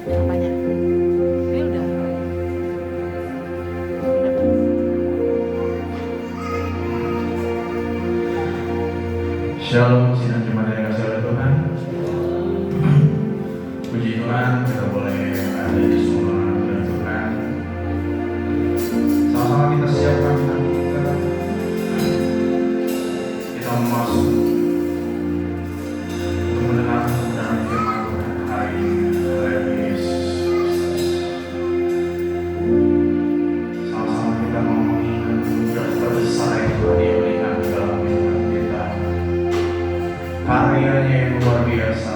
Apanya? Ini udah. Shalom, sidang jemaat yang dikasihi oleh Tuhan. Puji Tuhan, kita boleh ada di semua hadirat Tuhan. Sama-sama kita siapkan hati kita. Kita mau masuk untuk mendengar kebenaran firman Tuhan hari ini. Yesus. Sama-sama kita mau mengingat anugerah terbesar yang Tuhan yang berikan dalam kehidupan kita. Karyanya yang luar biasa.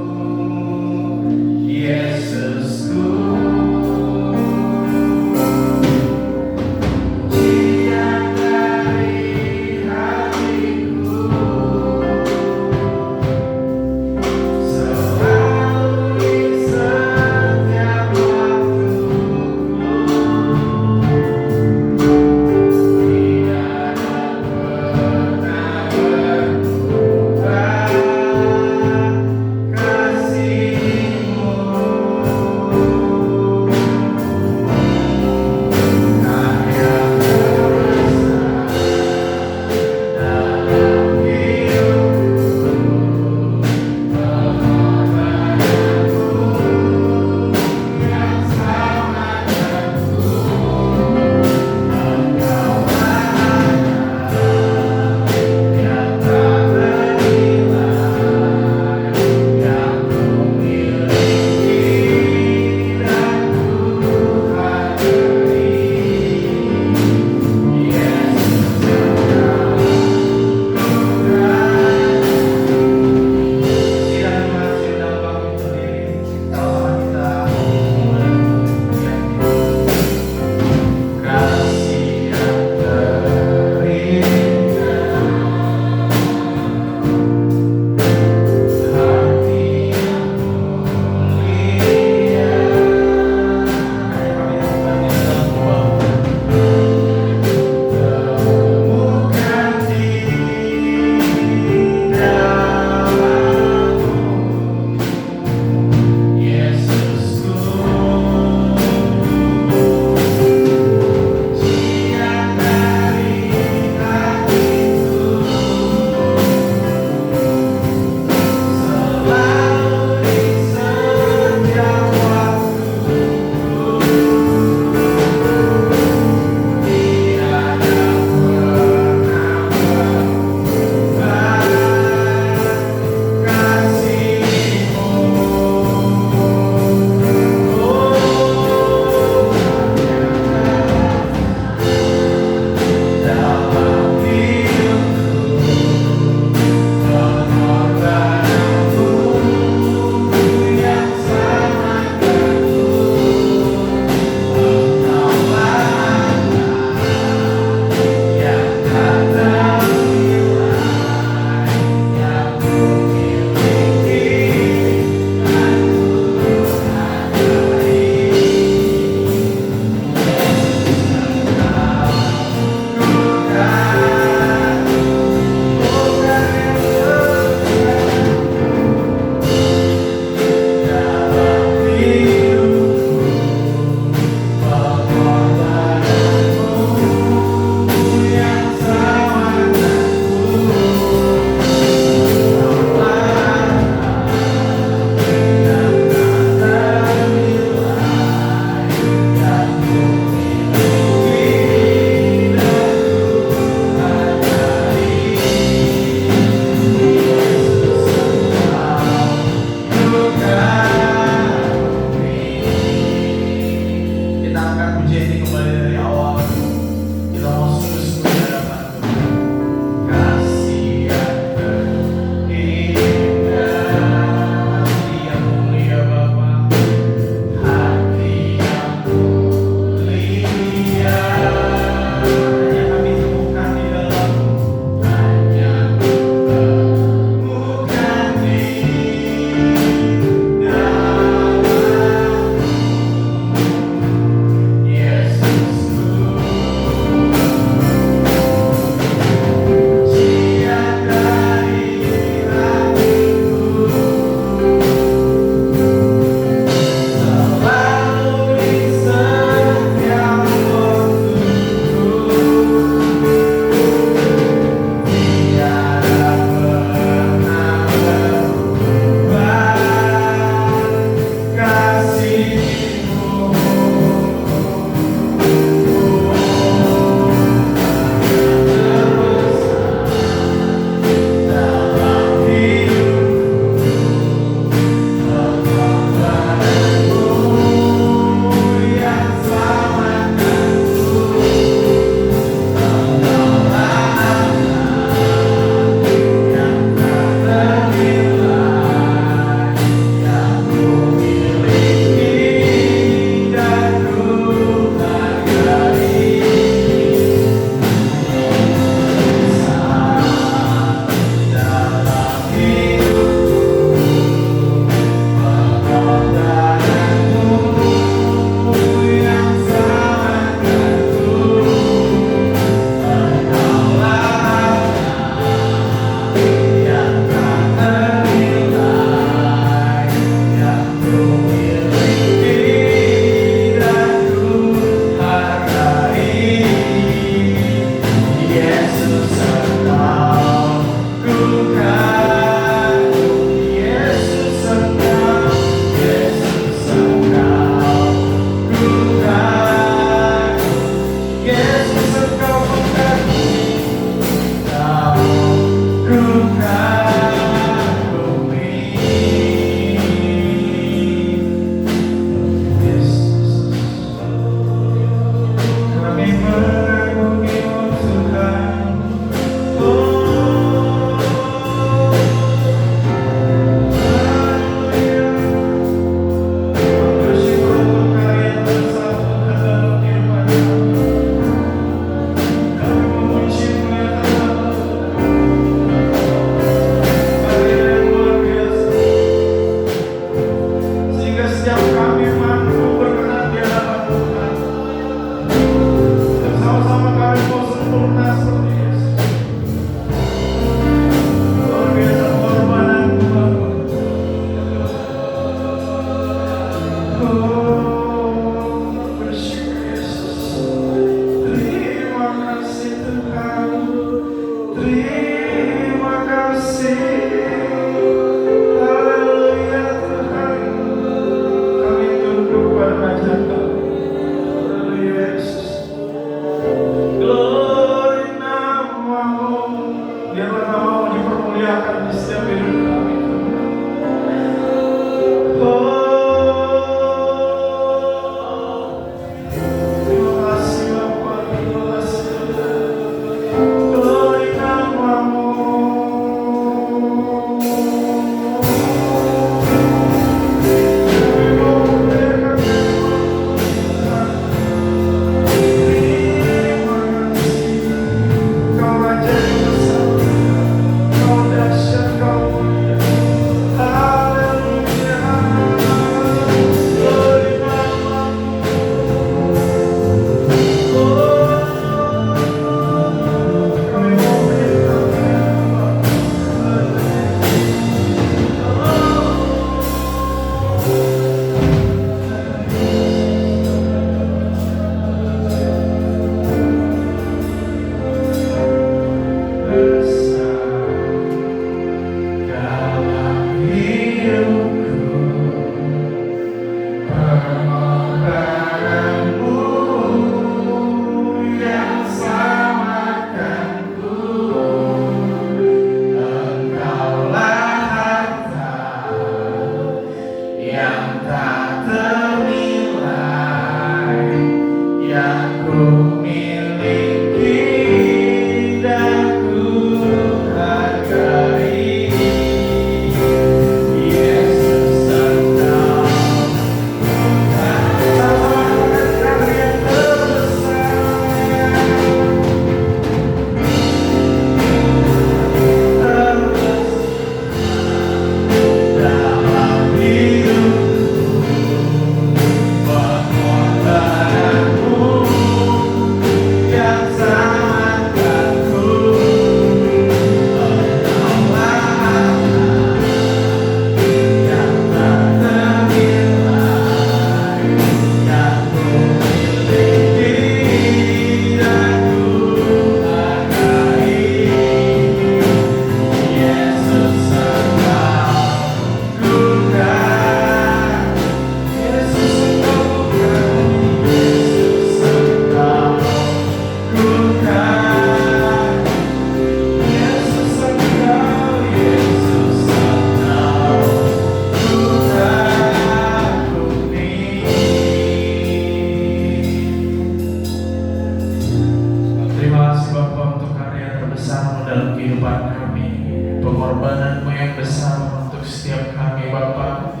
pengorbanan-Mu yang besar untuk setiap kami Bapa.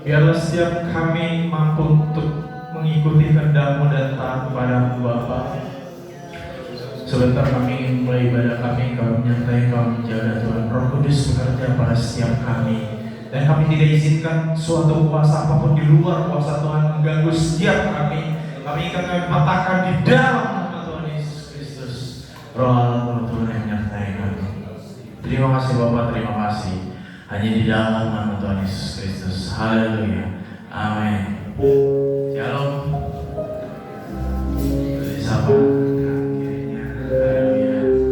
Biarlah setiap kami mampu untuk mengikuti kehendak-Mu dan taat kepada-Mu Bapa. Sebentar kami ingin mulai ibadah kami, kami menyertai, kami menjaga Tuhan. Roh Kudus bekerja pada setiap kami. Dan kami tidak izinkan suatu kuasa apapun di luar kuasa Tuhan mengganggu setiap kami. Kami ingin kami patahkan di dalam nama Tuhan Yesus Kristus. Roh Allah Tuhan yang menyertai kami. Terima kasih Bapak, terima kasih. Hanya di dalam nama Tuhan Yesus Kristus. Haleluya. Amin. Shalom. Bersama kirinya. Haleluya.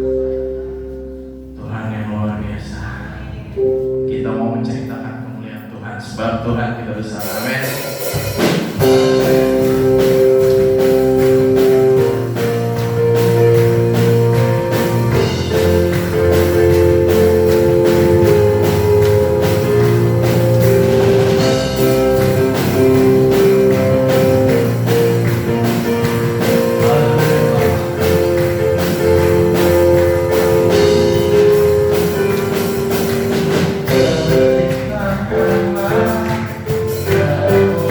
dosa. Amin. Terima kasih.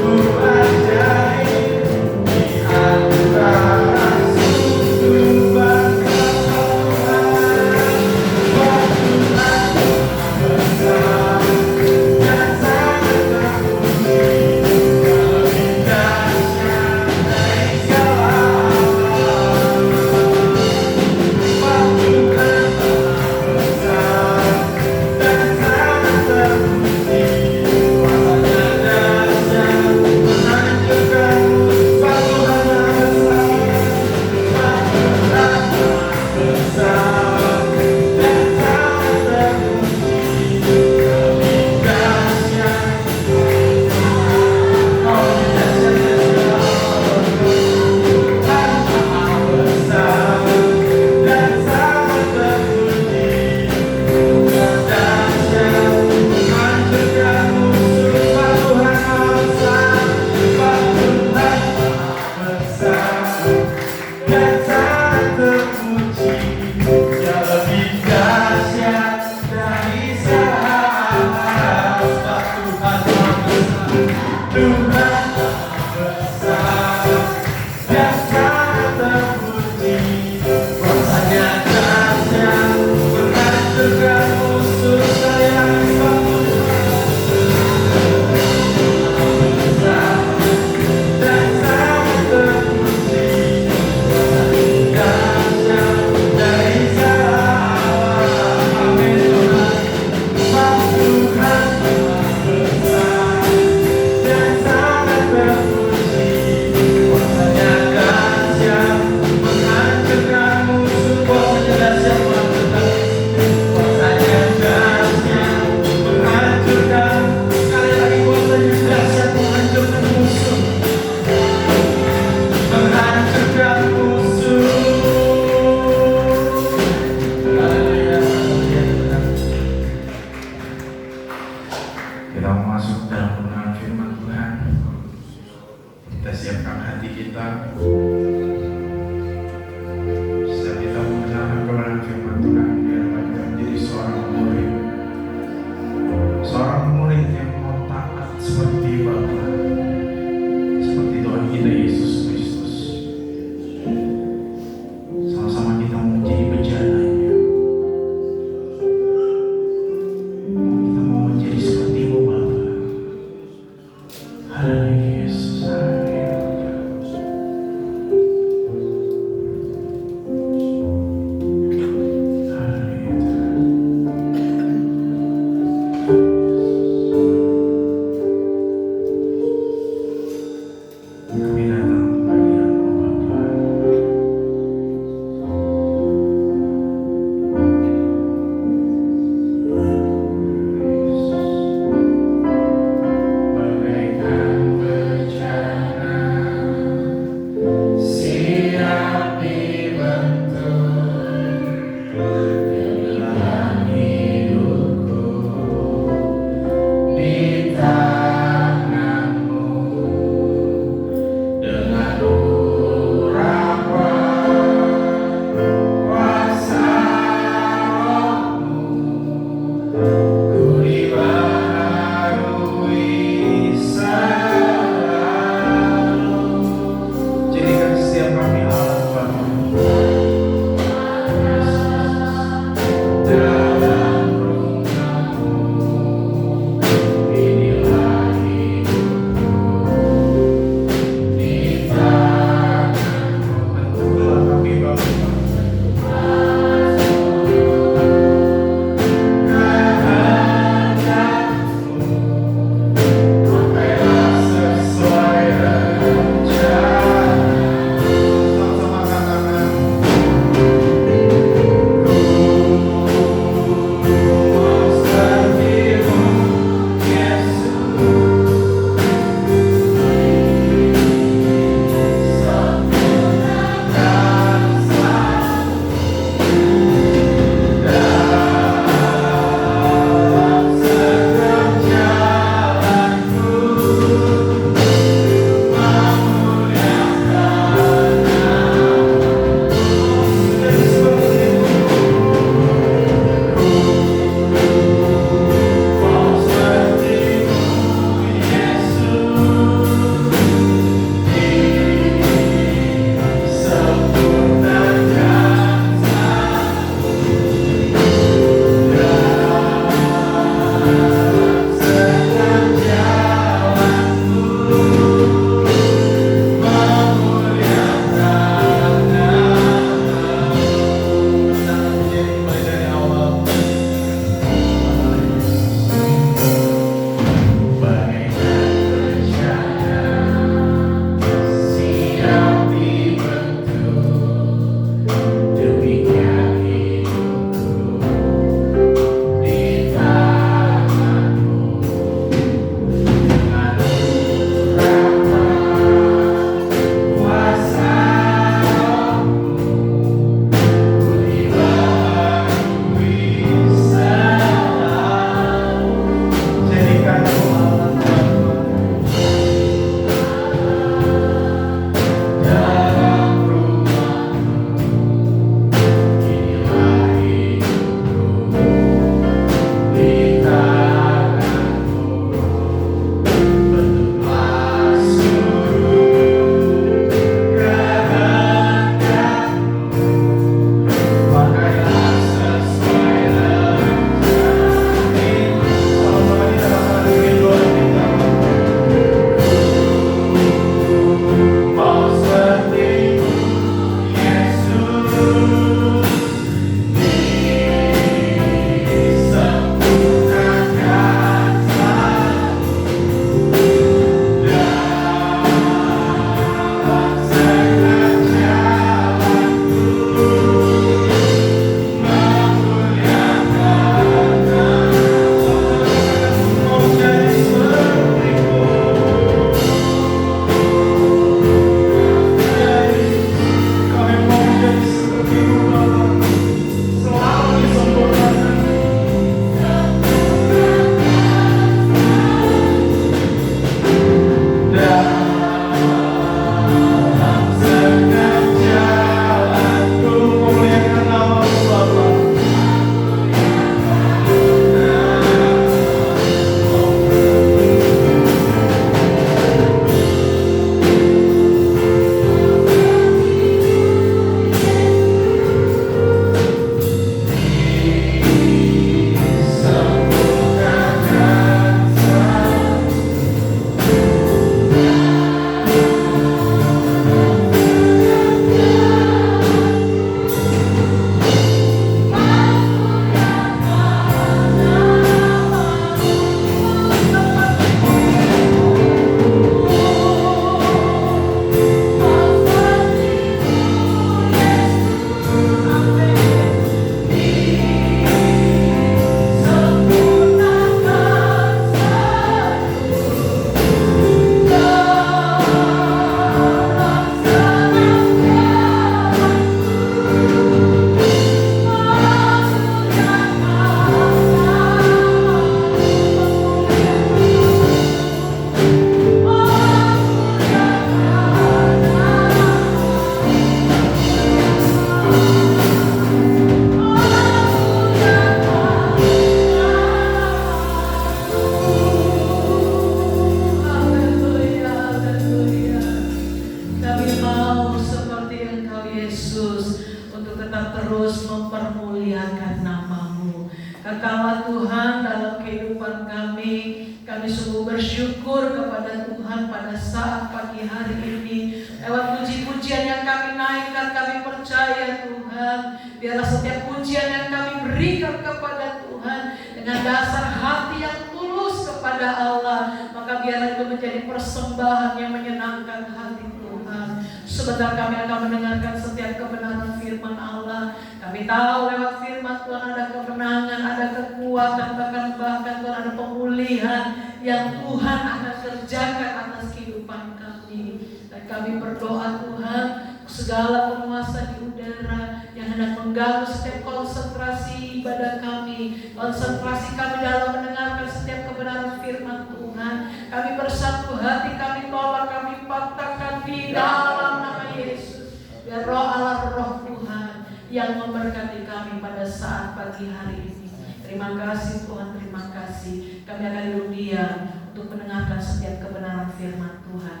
memuliakan nama-Mu. Kekal Tuhan dalam kehidupan kami. Kami sungguh bersyukur kepada Tuhan pada saat pagi hari ini. Lewat puji-pujian yang kami naikkan, kami percaya Tuhan, biarlah setiap pujian yang kami berikan kepada Tuhan dengan dasar hati yang tulus kepada Allah, maka biarlah itu menjadi persembahan yang menyenangkan hati Tuhan. Sebentar kami akan mendengarkan setiap kebenaran firman Allah. Kami tahu lewat firman Tuhan ada kemenangan, ada kekuatan, bahkan Tuhan ada pemulihan yang Tuhan akan kerjakan atas kehidupan kami. Dan kami berdoa Tuhan, segala penguasa di udara yang hendak mengganggu setiap konsentrasi ibadah kami, konsentrasi kami dalam mendengarkan setiap kebenaran firman Tuhan, kami bersatu hati, kami tolak, kami patahkan di dalam nama Yesus. Biar roh Allah, roh Tuhan yang memberkati kami pada saat pagi hari ini. Terima kasih Tuhan, terima kasih. Kami akan duduk diam untuk mendengarkan setiap kebenaran firman Tuhan.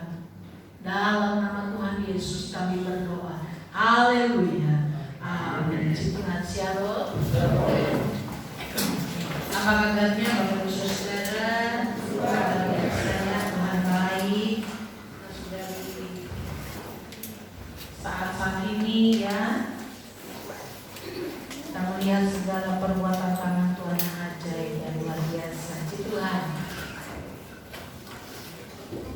Dalam nama Tuhan Yesus kami berdoa. Haleluya. Amin. Tuhan shalom. Apa kabarnya Bapak Ibu Saudara? Luar biasa, Tuhan baik. Kita sudah di saat-saat ini ya, kita melihat segala perbuatan tangan Tuhan yang ajaib dan luar biasa. Tuhan.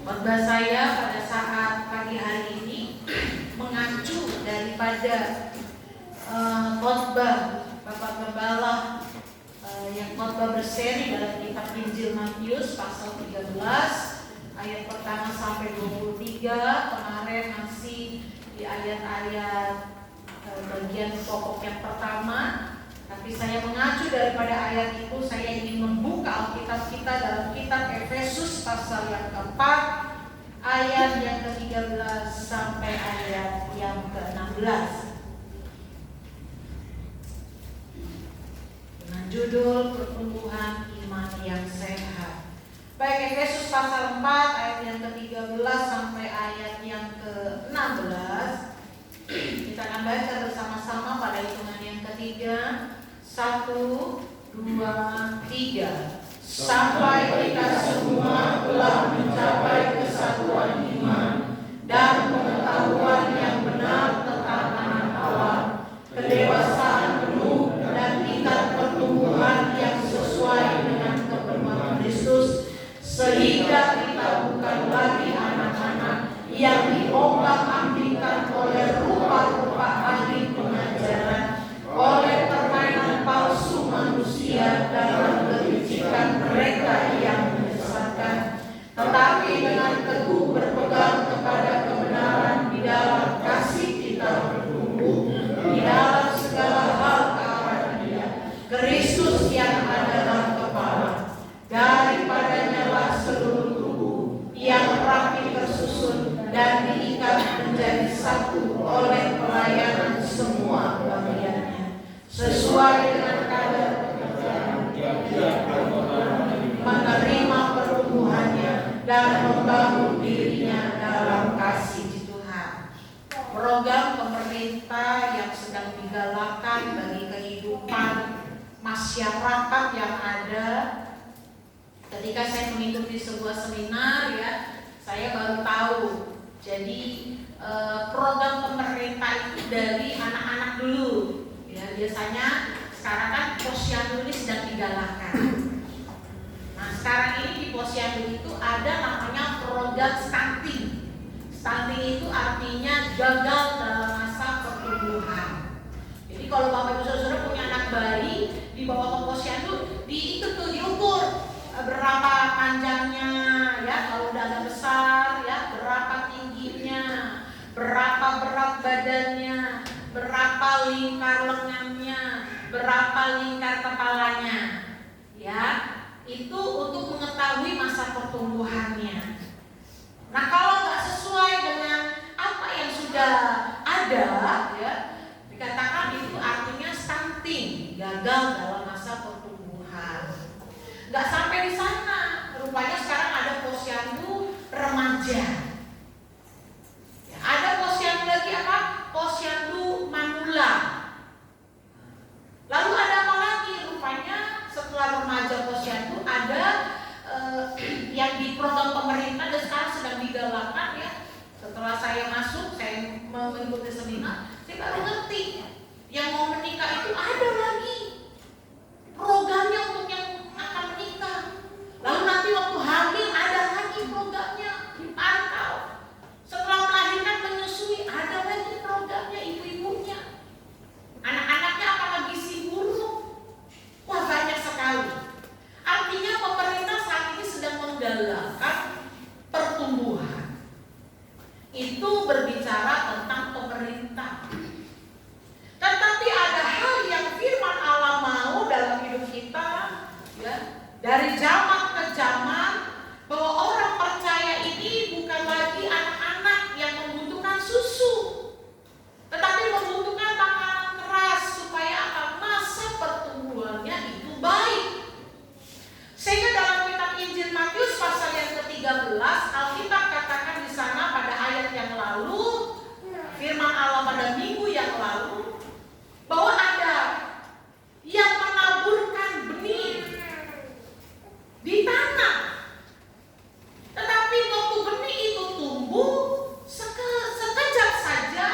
Khotbah saya pada saat pagi hari ini mengacu daripada khotbah Bapak Gembala yang khotbah berseri dalam kitab Injil Matius pasal 13 ayat pertama sampai 23. Kemarin masih di ayat-ayat bagian pokok yang pertama, tapi saya mengacu daripada ayat itu. Saya ingin membuka Alkitab kita dalam kitab Efesus pasal yang keempat ayat yang ke-13 sampai ayat yang ke-16 dengan judul pertumbuhan iman yang sehat. Baik, Efesus pasal 4 ayat yang ke-13 sampai ayat yang ke-16. Kita akan baca bersama-sama pada hitungan yang ketiga. 1, 2, 3. Sampai kita semua telah mencapai kesatuan iman dan pengetahuan yang benar tentang anak Allah, kedewasaan penuh dan tingkat pertumbuhan yang sesuai dengan kepenuhan Kristus, sehingga kita bukan lagi anak-anak yang diombang-ambingkan oleh rupa-rupa ahli pengajaran, oleh permainan palsu manusia dalam kelicikan mereka yang menyesatkan, tetapi dengan teguh berpegang kepada kebenaran di dalam kasih kita bertumbuh di dalam segala hal ke arah Dia, Kristus yang adalah kepala. Daripadanya lah seluruh tubuh yang rapi tersusun dan diikat menjadi satu oleh pelayanan semua bagiannya, sesuai dengan kadar pekerjaan menerima pertumbuhannya dan membangun dirinya dalam kasih Tuhan. Program pemerintah yang sedang digalakkan bagi kehidupan masyarakat yang ada. Ketika saya mengikuti sebuah seminar ya, saya baru tahu. Jadi program pemerintah itu dari anak-anak dulu. Ya, biasanya sekarang kan posyandu ini sedang digalakkan. Nah, sekarang ini di posyandu itu ada namanya program stunting. Stunting itu artinya gagal dalam masa pertumbuhan. Jadi kalau Bapak Ibu Saudara punya anak bayi dibawa ke posyandu, itu tuh diukur berapa panjangnya ya, kalau udah agak besar ya, berapa tingginya, berapa berat badannya, berapa lingkar lengannya, berapa lingkar kepalanya ya, itu untuk mengetahui masa pertumbuhannya. Nah, kalau nggak sesuai dengan apa yang sudah ada ya, dikatakan itu artinya stunting, gagal dalam masa pertumbuhan. Nggak sampai di sana, rupanya sekarang ada posyandu remaja. Ya, ada posyandu lagi apa? Posyandu manula. Lalu Setelah saya masuk, saya mengikuti seminar, saya baru ngerti yang mau menikah itu ada lagi programnya untuk yang akan menikah. Lalu nanti waktu hamil ada lagi programnya, dipantau. Setelah melahirkan menyusui ada lagi programnya ibu-ibunya. Anak-anaknya apakah gizi buruk? Wah, banyak sekali. Artinya pemerintah saat ini sedang menggalakkan pertumbuhan. Itu berbicara tentang pemerintah. Tetapi ada hal yang firman Allah mau dalam hidup kita, ya, dari zaman ke zaman, bahwa orang percaya ini bukan lagi anak-anak yang membutuhkan susu, tetapi membutuhkan makanan keras supaya akan masa pertumbuhannya itu baik. Sehingga dalam kitab Injil Matius pasal yang ke-13, Alkitab katakan di sana pada ayat yang lalu, firman Allah pada minggu yang lalu, bahwa ada yang menaburkan benih di tanah. Tetapi waktu benih itu tumbuh, sekejap saja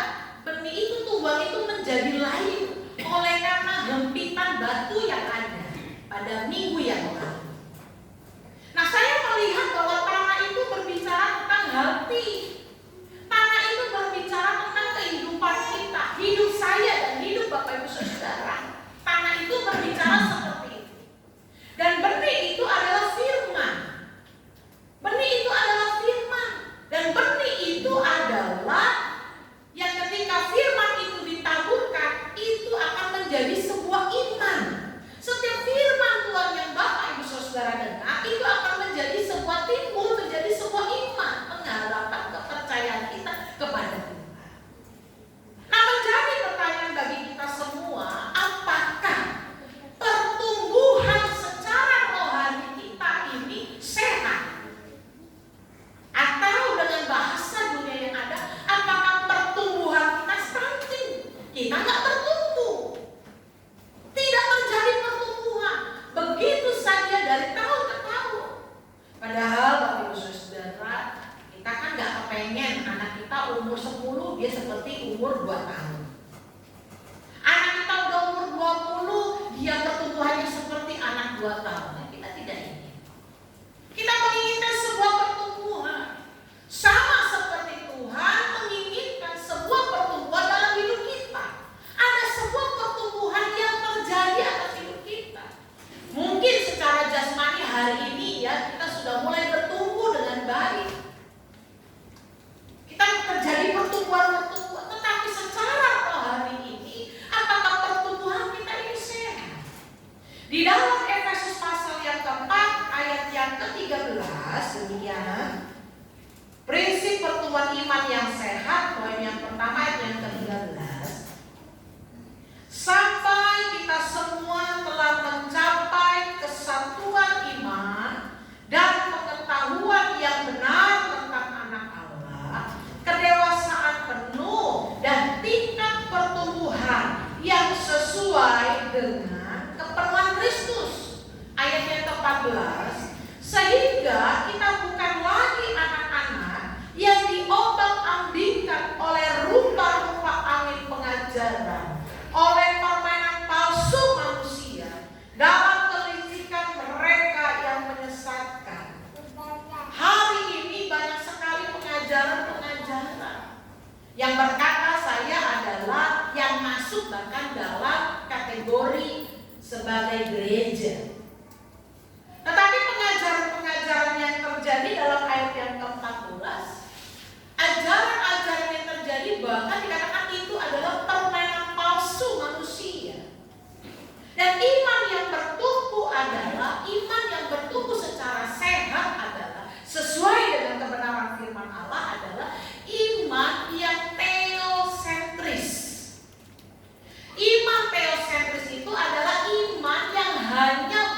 benih itu tumbuh itu menjadi layu oleh karena hempitan batu yang ada pada minggu yang lalu. Nah, saya melihat bahwa tanah itu berbicara tentang hati. Tanah itu berbicara tentang kehidupan kita, hidup saya dan hidup Bapak Ibu Saudara. Tanah itu berbicara seperti itu. Dan benih itu adalah firman. Benih itu adalah firman. Dan benih itu adalah yang ketika firman itu ditaburkan, itu akan menjadi sebuah iman. Setiap firman Tuhan yang Bapak Ibu Saudara dengar, itu akan menjadi sebuah timbul, menjadi sebuah iman, pengharapan, kepercayaan kita kepada Tuhan. Nah, menjadi pertanyaan bagi kita semua, apakah pertumbuhan secara rohani kita ini sehat? Atau dengan bahasa dunia yang ada, apakah pertumbuhan kita stunting? Kita nggak bertumbuh, tidak terjadi pertumbuhan, begitu saja dari tahun ke tahun. Padahal Bapak Ibu Saudara, kita kan nggak kepengen anak kita umur 10 dia seperti umur 2 tahun. Anak kita udah umur 20 dia pertumbuhannya seperti anak 2 tahun. Nah, kita tidak ingin. Kita menginginkan sebuah pertumbuhan. Sama seperti Tuhan menginginkan sebuah pertumbuhan dalam hidup kita. Ada sebuah pertumbuhan yang terjadi atas hidup kita. Mungkin secara jasmani hari ini ya kita sudah mulai bertumbuh dengan baik. Kita terjadi pertumbuhan, tetapi secara rohani ini, apakah pertumbuhan kita ini sehat? Di dalam Efesus pasal yang keempat ayat yang ke-13 demikian, prinsip pertumbuhan iman yang sehat, poin yang pertama ayat yang ke-13, sampai kita semua telah mencapai kesatuan iman dan pengetahuan yang benar tentang anak Allah, kedewasaan penuh dan tingkat pertumbuhan yang sesuai dengan keperluan Kristus. Ayat yang ke-14, sehingga kita bukan lagi anak-anak yang diombang-ambingkan oleh rupa-rupa angin pengajaran, oleh permainan palsu manusia dalam kelicikan mereka yang menyesatkan. Hari ini banyak sekali pengajaran-pengajaran yang berkata saya adalah yang masuk bahkan dalam kategori sebagai gereja. Tetapi pengajaran-pengajaran yang terjadi dalam ayat yang ke-14, ajaran-ajaran yang terjadi bahkan dikatakan itu adalah permainan palsu manusia. Dan iman yang bertumbuh adalah, iman yang bertumbuh secara sehat adalah, sesuai dengan kebenaran firman Allah adalah iman yang teosentris. Iman teosentris itu adalah iman yang hanya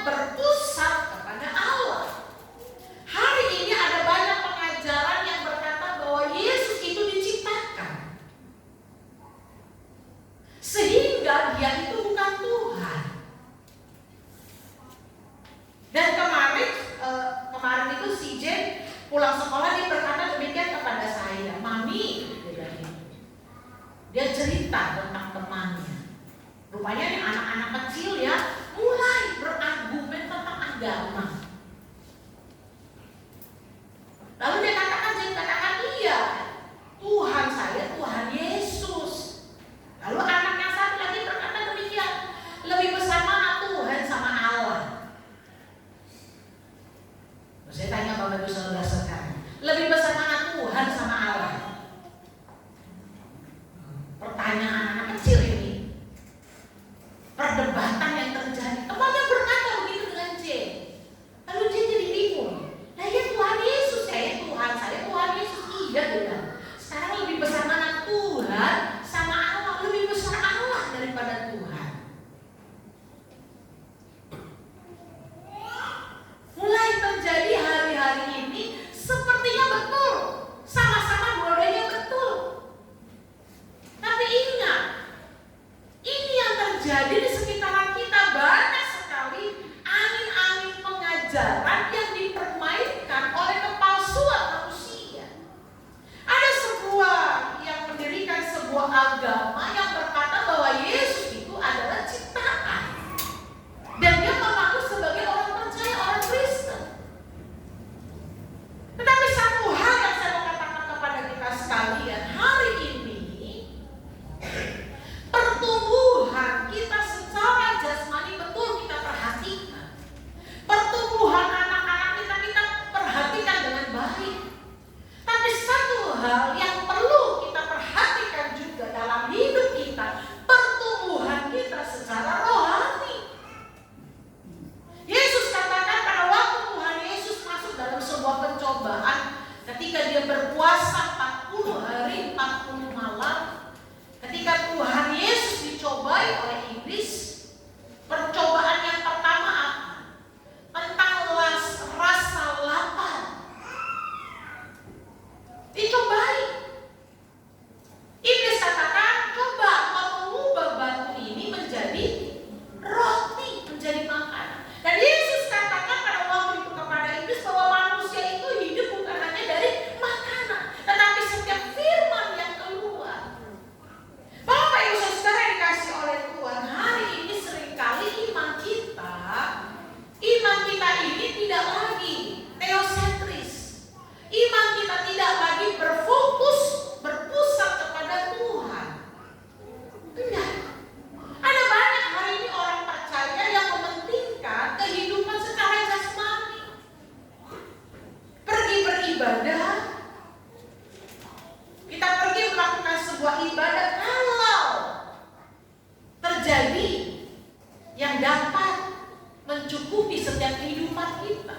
mencukupi setiap kehidupan kita.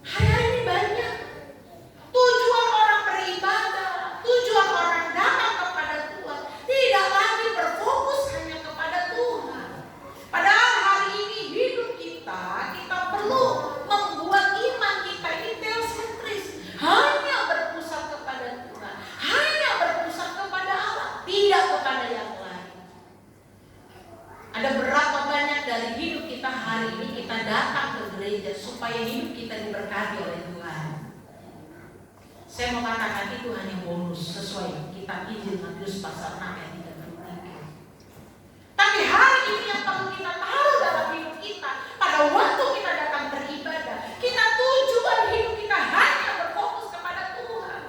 Hari-hari ini banyak tujuan orang beribadah, tujuan orang datang kepada Tuhan tidak lagi berfokus hanya kepada Tuhan. Padahal hari ini hidup kita perlu membuat iman kita ini teosentris, hanya berpusat kepada Tuhan, hanya berpusat kepada Allah, tidak kepada yang lain. Ada berapa banyak dari hidup kita hari ini kita datang ke gereja supaya hidup kita diberkati oleh Tuhan. Saya mau katakan itu hanya bonus sesuai kitab Injil Matius pasal 6 ayat 33. Tapi hari ini yang perlu kita taruh dalam hidup kita, pada waktu kita datang beribadah, kita tujuan hidup kita hanya berfokus kepada Tuhan.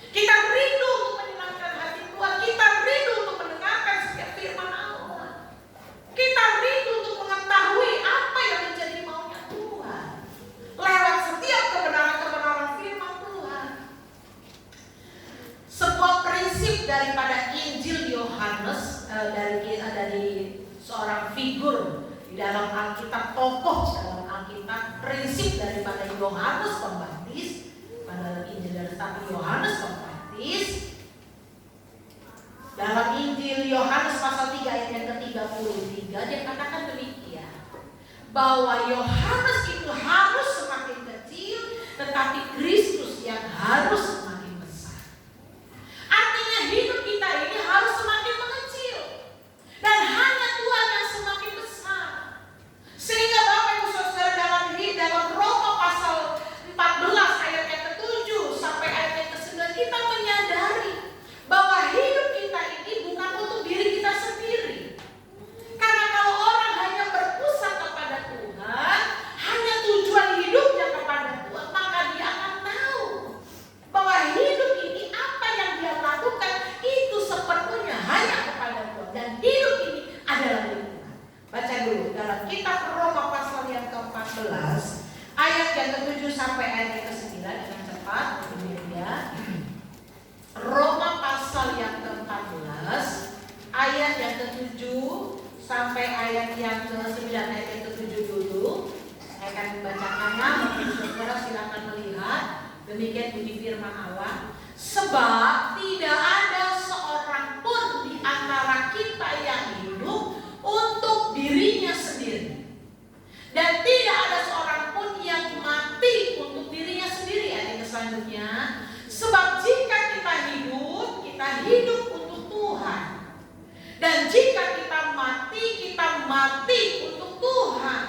Kita rindu untuk menyenangkan hati Tuhan, kita rindu untuk mendengarkan setiap firman Allah. Kita rindu untuk mengetahui apa yang menjadi maunya Tuhan lewat setiap kebenaran-kebenaran firman Tuhan. Sebuah prinsip daripada Injil Yohanes dari seorang figur di dalam Alkitab, tokoh dalam Alkitab, prinsip daripada Yohanes Pembaptis pada Injil dari Yohanes Pembaptis. Dalam Injil Yohanes pasal 3 ayat yang ke-33 dia katakan demikian, bahwa Yohanes itu harus semakin kecil, tetapi Kristus yang harus semakin besar. Artinya hidup kita ini harus semakin mengecil dan hanya Tuhan yang semakin besar. Sehingga Bapak Ibu Saudara dalam Roma pasal 14 ayat yang ke-7 sampai ayat yang ke-9 kita menyadari bahwa hidup kita ini bukan untuk diri kita sendiri. Karena kalau orang hanya berpusat kepada Tuhan, hanya tujuan hidupnya kepada Tuhan, maka dia akan tahu bahwa hidup ini apa yang dia lakukan itu sepenuhnya hanya kepada Tuhan, dan hidup ini adalah milik Tuhan. Baca dulu dalam kitab Roma pasal yang ke-14 ayat yang ke-7 sampai ayat yang ke-9 dengan cepat, ya. Roma pasal yang ke-14 ayat yang ke-7 sampai ayat yang ke-9. Ayat yang ke-7 dulu saya akan membacakannya. Saudara silakan melihat. Demikian bunyi firman Allah. Sebab tidak ada seorang pun di antara kita yang hidup untuk dirinya sendiri, dan tidak ada seorang pun yang mati untuk dirinya sendiri. Ayat yang selanjutnya, sebab jika kita hidup untuk Tuhan, dan jika kita mati untuk Tuhan.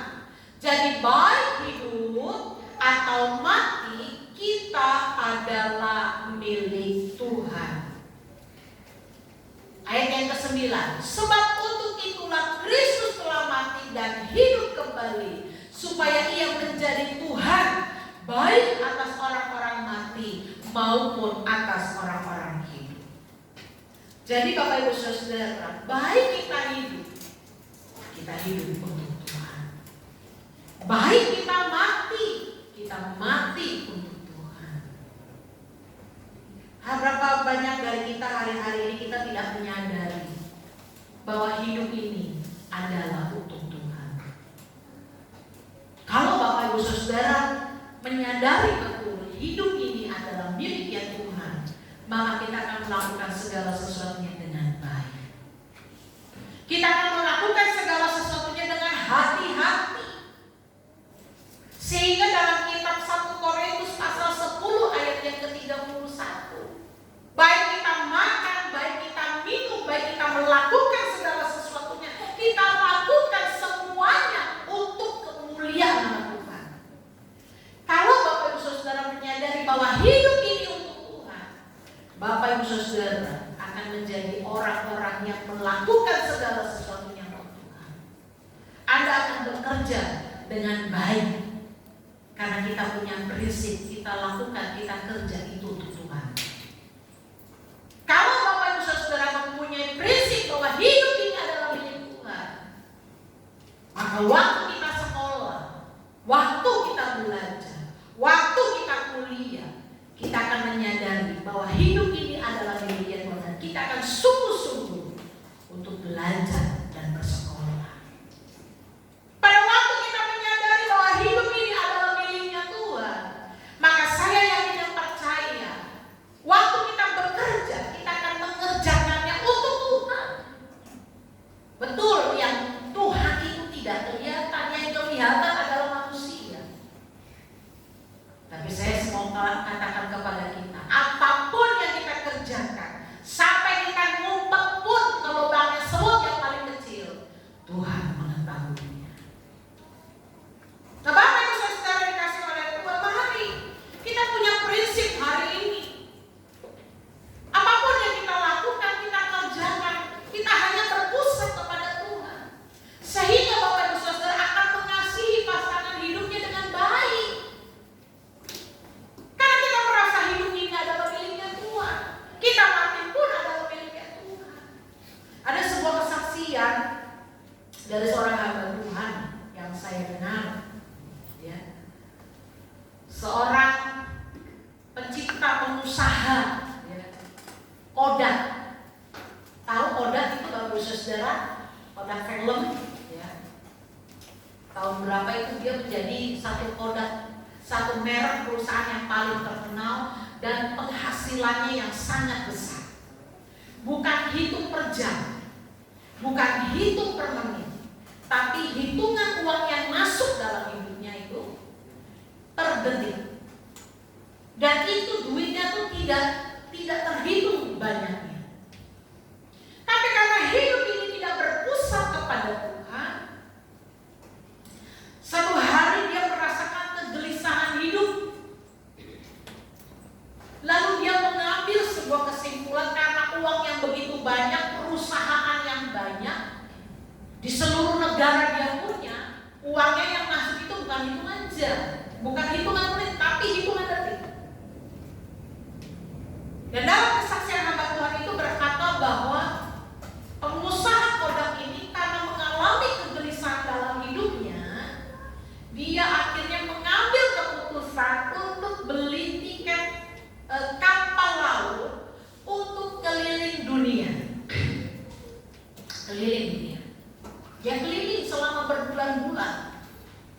Jadi baik hidup atau mati, kita adalah milik Tuhan. Ayat yang ke-9, sebab untuk itulah Kristus telah mati dan hidup kembali, supaya ia menjadi Tuhan baik atas orang-orang mati maupun atas orang-orang hidup. Jadi Bapak Ibu Saudara, baik kita hidup untuk Tuhan. Baik kita mati untuk Tuhan. Berapa banyak dari kita hari-hari ini kita tidak menyadari bahwa hidup ini adalah untuk Tuhan. Kalau Bapak Ibu Saudara menyadari betul hidup ini adalah miliknya Tuhan, maka kita akan melakukan segala sesuatunya dengan baik. Kita akan melakukan segala sesuatunya dengan hati-hati. Sehingga dalam kitab 1 Korintus pasal 10 ayat yang ke-31, baik kita makan, baik kita minum, baik kita melakukan segala sesuatunya, kita lakukan semuanya untuk kemuliaan nama Tuhan. Kalau Bapak Ibu Saudara menyadari bahwa hidup ini untuk Tuhan, Bapak Ibu Saudara akan menjadi orang-orang yang melakukan segala sesuatunya untuk Tuhan. Anda akan bekerja dengan baik karena kita punya prinsip, kita lakukan, kita kerja itu untuk Tuhan. Kalau Bapak Ibu Saudara mempunyai prinsip bahwa hidup ini adalah milik Tuhan, maka waktu kita sekolah, waktu kita belajar, waktu kita kuliah, kita akan menyadari bahwa hidup ini adalah milik Tuhan, dan kita akan sungguh-sungguh untuk belajar dan bersekolah. Pada waktu kita menyadari bahwa kelihatan adalah manusia. Tapi saya mau katakan kepada kita, apapun yang kita kerjakan, sampai kita ngumpet pun ke lubangnya semut yang paling kecil, Tuhan mengetahuinya. Nah, Bapak Ibu Saudara dikasih oleh Tuhan, mari kita punya prinsip hari ini. Apapun yang kita lakukan, kita kerjakan, kita hanya berpusat kepada Tuhan. Sehingga Bapak Ibu Saudara akan mengasihi pasangan hidupnya dengan baik. Karena kita merasa hidup ini adalah miliknya Tuhan. Kita mati pun adalah miliknya Tuhan. Ada sebuah kesaksian dari seorang hamba Tuhan yang saya dengar. Ya. Seorang pencipta, pengusaha, ya. Kodak. Tahu Kodak itu Bapak Ibu Saudara? Kodak film. Ya. Tahun berapa itu dia menjadi satu merek perusahaan yang paling terkenal dan penghasilannya yang sangat besar. Bukan hitung per jam, bukan hitung per menit, tapi hitungan uang yang masuk dalam hidupnya itu per detik. Dan itu duitnya tuh tidak terhitung banyaknya. Tapi karena hidup ini tidak berpusat kepada Tuhan, satu hari dia merasakan kegelisahan hidup. Lalu dia mengambil sebuah kesimpulan, karena uang yang begitu banyak, perusahaan yang banyak, di seluruh negara dia punya, uangnya yang masuk itu bukan hitungan jam, bukan hitungan menit, tapi hitungan detik. Dan dalam kesaksian hamba Tuhan itu berkata bahwa pengusaha Kodak ini karena mengalami kegelisahan dalam hidupnya, dia akhirnya mengambil keputusan untuk beli tiket kapal laut untuk keliling dunia. Keliling dunia. Dia keliling selama berbulan-bulan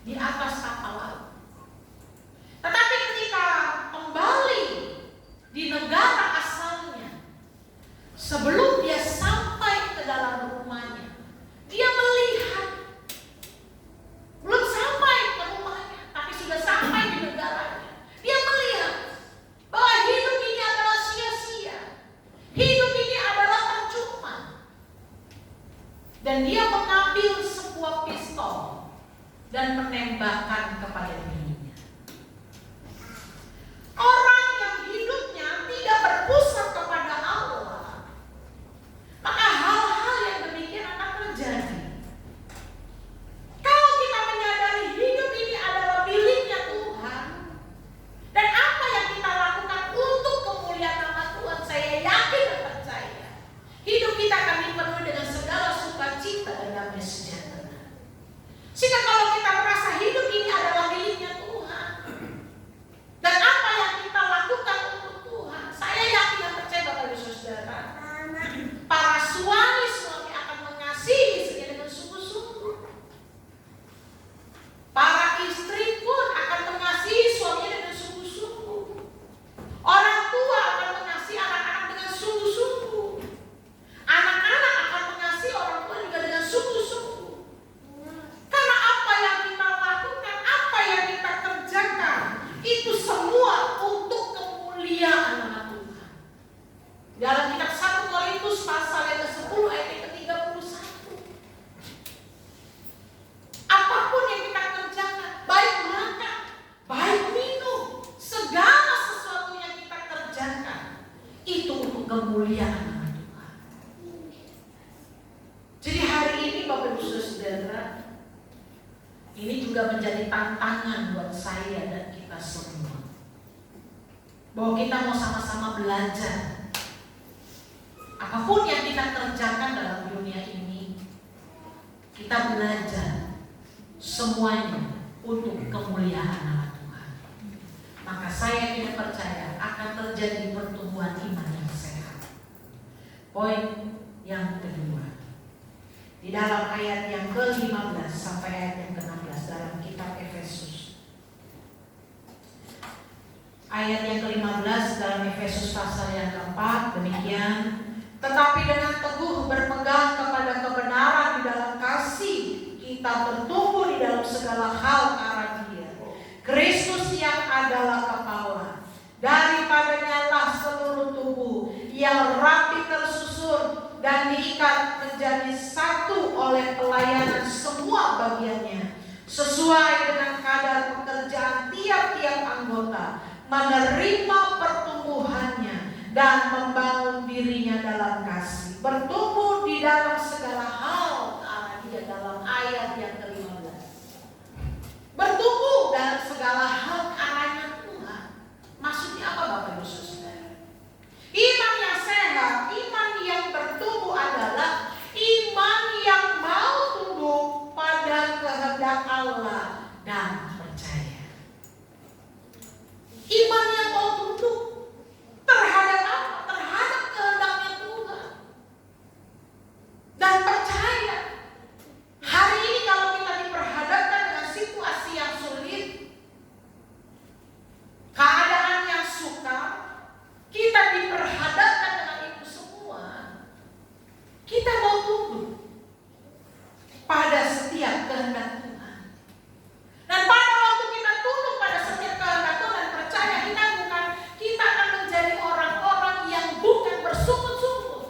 di atas kapal laut. Tetapi ketika kembali di negara asalnya, sebelum dia sampai ke dalam rumahnya, dia melihat belum sampai ke rumahnya, tapi sudah sampai di negaranya. Dia melihat bahwa hidup ini adalah sia-sia, hidup ini adalah percuma. Dan dia mengambil sebuah pistol dan menembakkan kepada dirinya. Orang yang hidupnya tidak berpusat kepada Allah, maka hal-hal yang demikian akan terjadi. Kalau kita menyadari hidup ini adalah miliknya Tuhan, dan apa yang kita lakukan untuk kemuliaan nama Tuhan, saya yakin dan percaya hidup kita akan dipenuhi dengan segala sukacita dan damai sejahtera. Sehingga kalau kita merasa hidup ini adalah miliknya Tuhan, dan apa yang kita lakukan untuk Tuhan, saya yakin dan percaya Bapak Ibu Saudara, para suami akan mengasihi istrinya dengan sungguh-sungguh. Para istri pun akan mengasihi suaminya dengan sungguh-sungguh. Orang tua akan mengasihi anak-anak dengan sungguh-sungguh. Anak-anak akan mengasihi orang tua juga dengan sungguh-sungguh. Karena apa yang kita lakukan, apa yang kita kerjakan, itu semua untuk kemuliaan nama Tuhan. Dalam kitab 1 Korintus pasal yang ke-10 ayat yang ke-31. Apapun yang kita kerjakan, baik makan, baik minum, segala sesuatu yang kita kerjakan, itu untuk kemuliaan nama Tuhan. Jadi hari ini Bapak Ibu Saudara, ini juga menjadi tantangan buat saya dan kita semua, bahwa kita mau sama-sama belajar. Apapun yang kita kerjakan dalam dunia ini, kita belajar semuanya untuk kemuliaan nama Tuhan. Maka saya tidak percaya akan terjadi pertumbuhan iman yang sehat. Poin yang kedua, di dalam ayat yang ke-15 sampai ayat yang ke-16 dalam kitab Efesus. Ayat yang ke-15 dalam Efesus pasal yang keempat, demikian. Tetapi dengan teguh berpegang kepada kebenaran di dalam kasih, kita bertumbuh di dalam segala segala hal ke arah Dia. Kristus yang adalah kepala, daripadanya lah seluruh tubuh yang rapi tersusun dan diikat menjadi satu oleh pelayanan semua bagiannya, sesuai dengan kadar pekerjaan tiap-tiap anggota, menerima pertumbuhannya dan membangun dirinya dalam kasih, bertumbuh di dalam segala hal ke arah Dia, dalam ayat yang ke-15. Bertumbuh dalam segala hal ke arahnya Tuhan. Maksudnya apa Bapak Ibu Saudara? Iman yang sehat, iman yang bertumbuh adalah iman yang mau tumbuh pada kehendak Allah dan percaya. Iman yang mau tunduk terhadap apa? Terhadap kehendaknya Tuhan dan percaya. Hari ini kalau kita diperhadapkan dengan situasi yang sulit, keadaan yang sukar, kita diperhadapkan dengan itu semua, kita mau tunduk pada setiap kehendak Tuhan. Dan pada waktu kita tunduk pada setiap kehendak Tuhan dan percaya, kita akan menjadi orang-orang yang bukan bersungguh-sungguh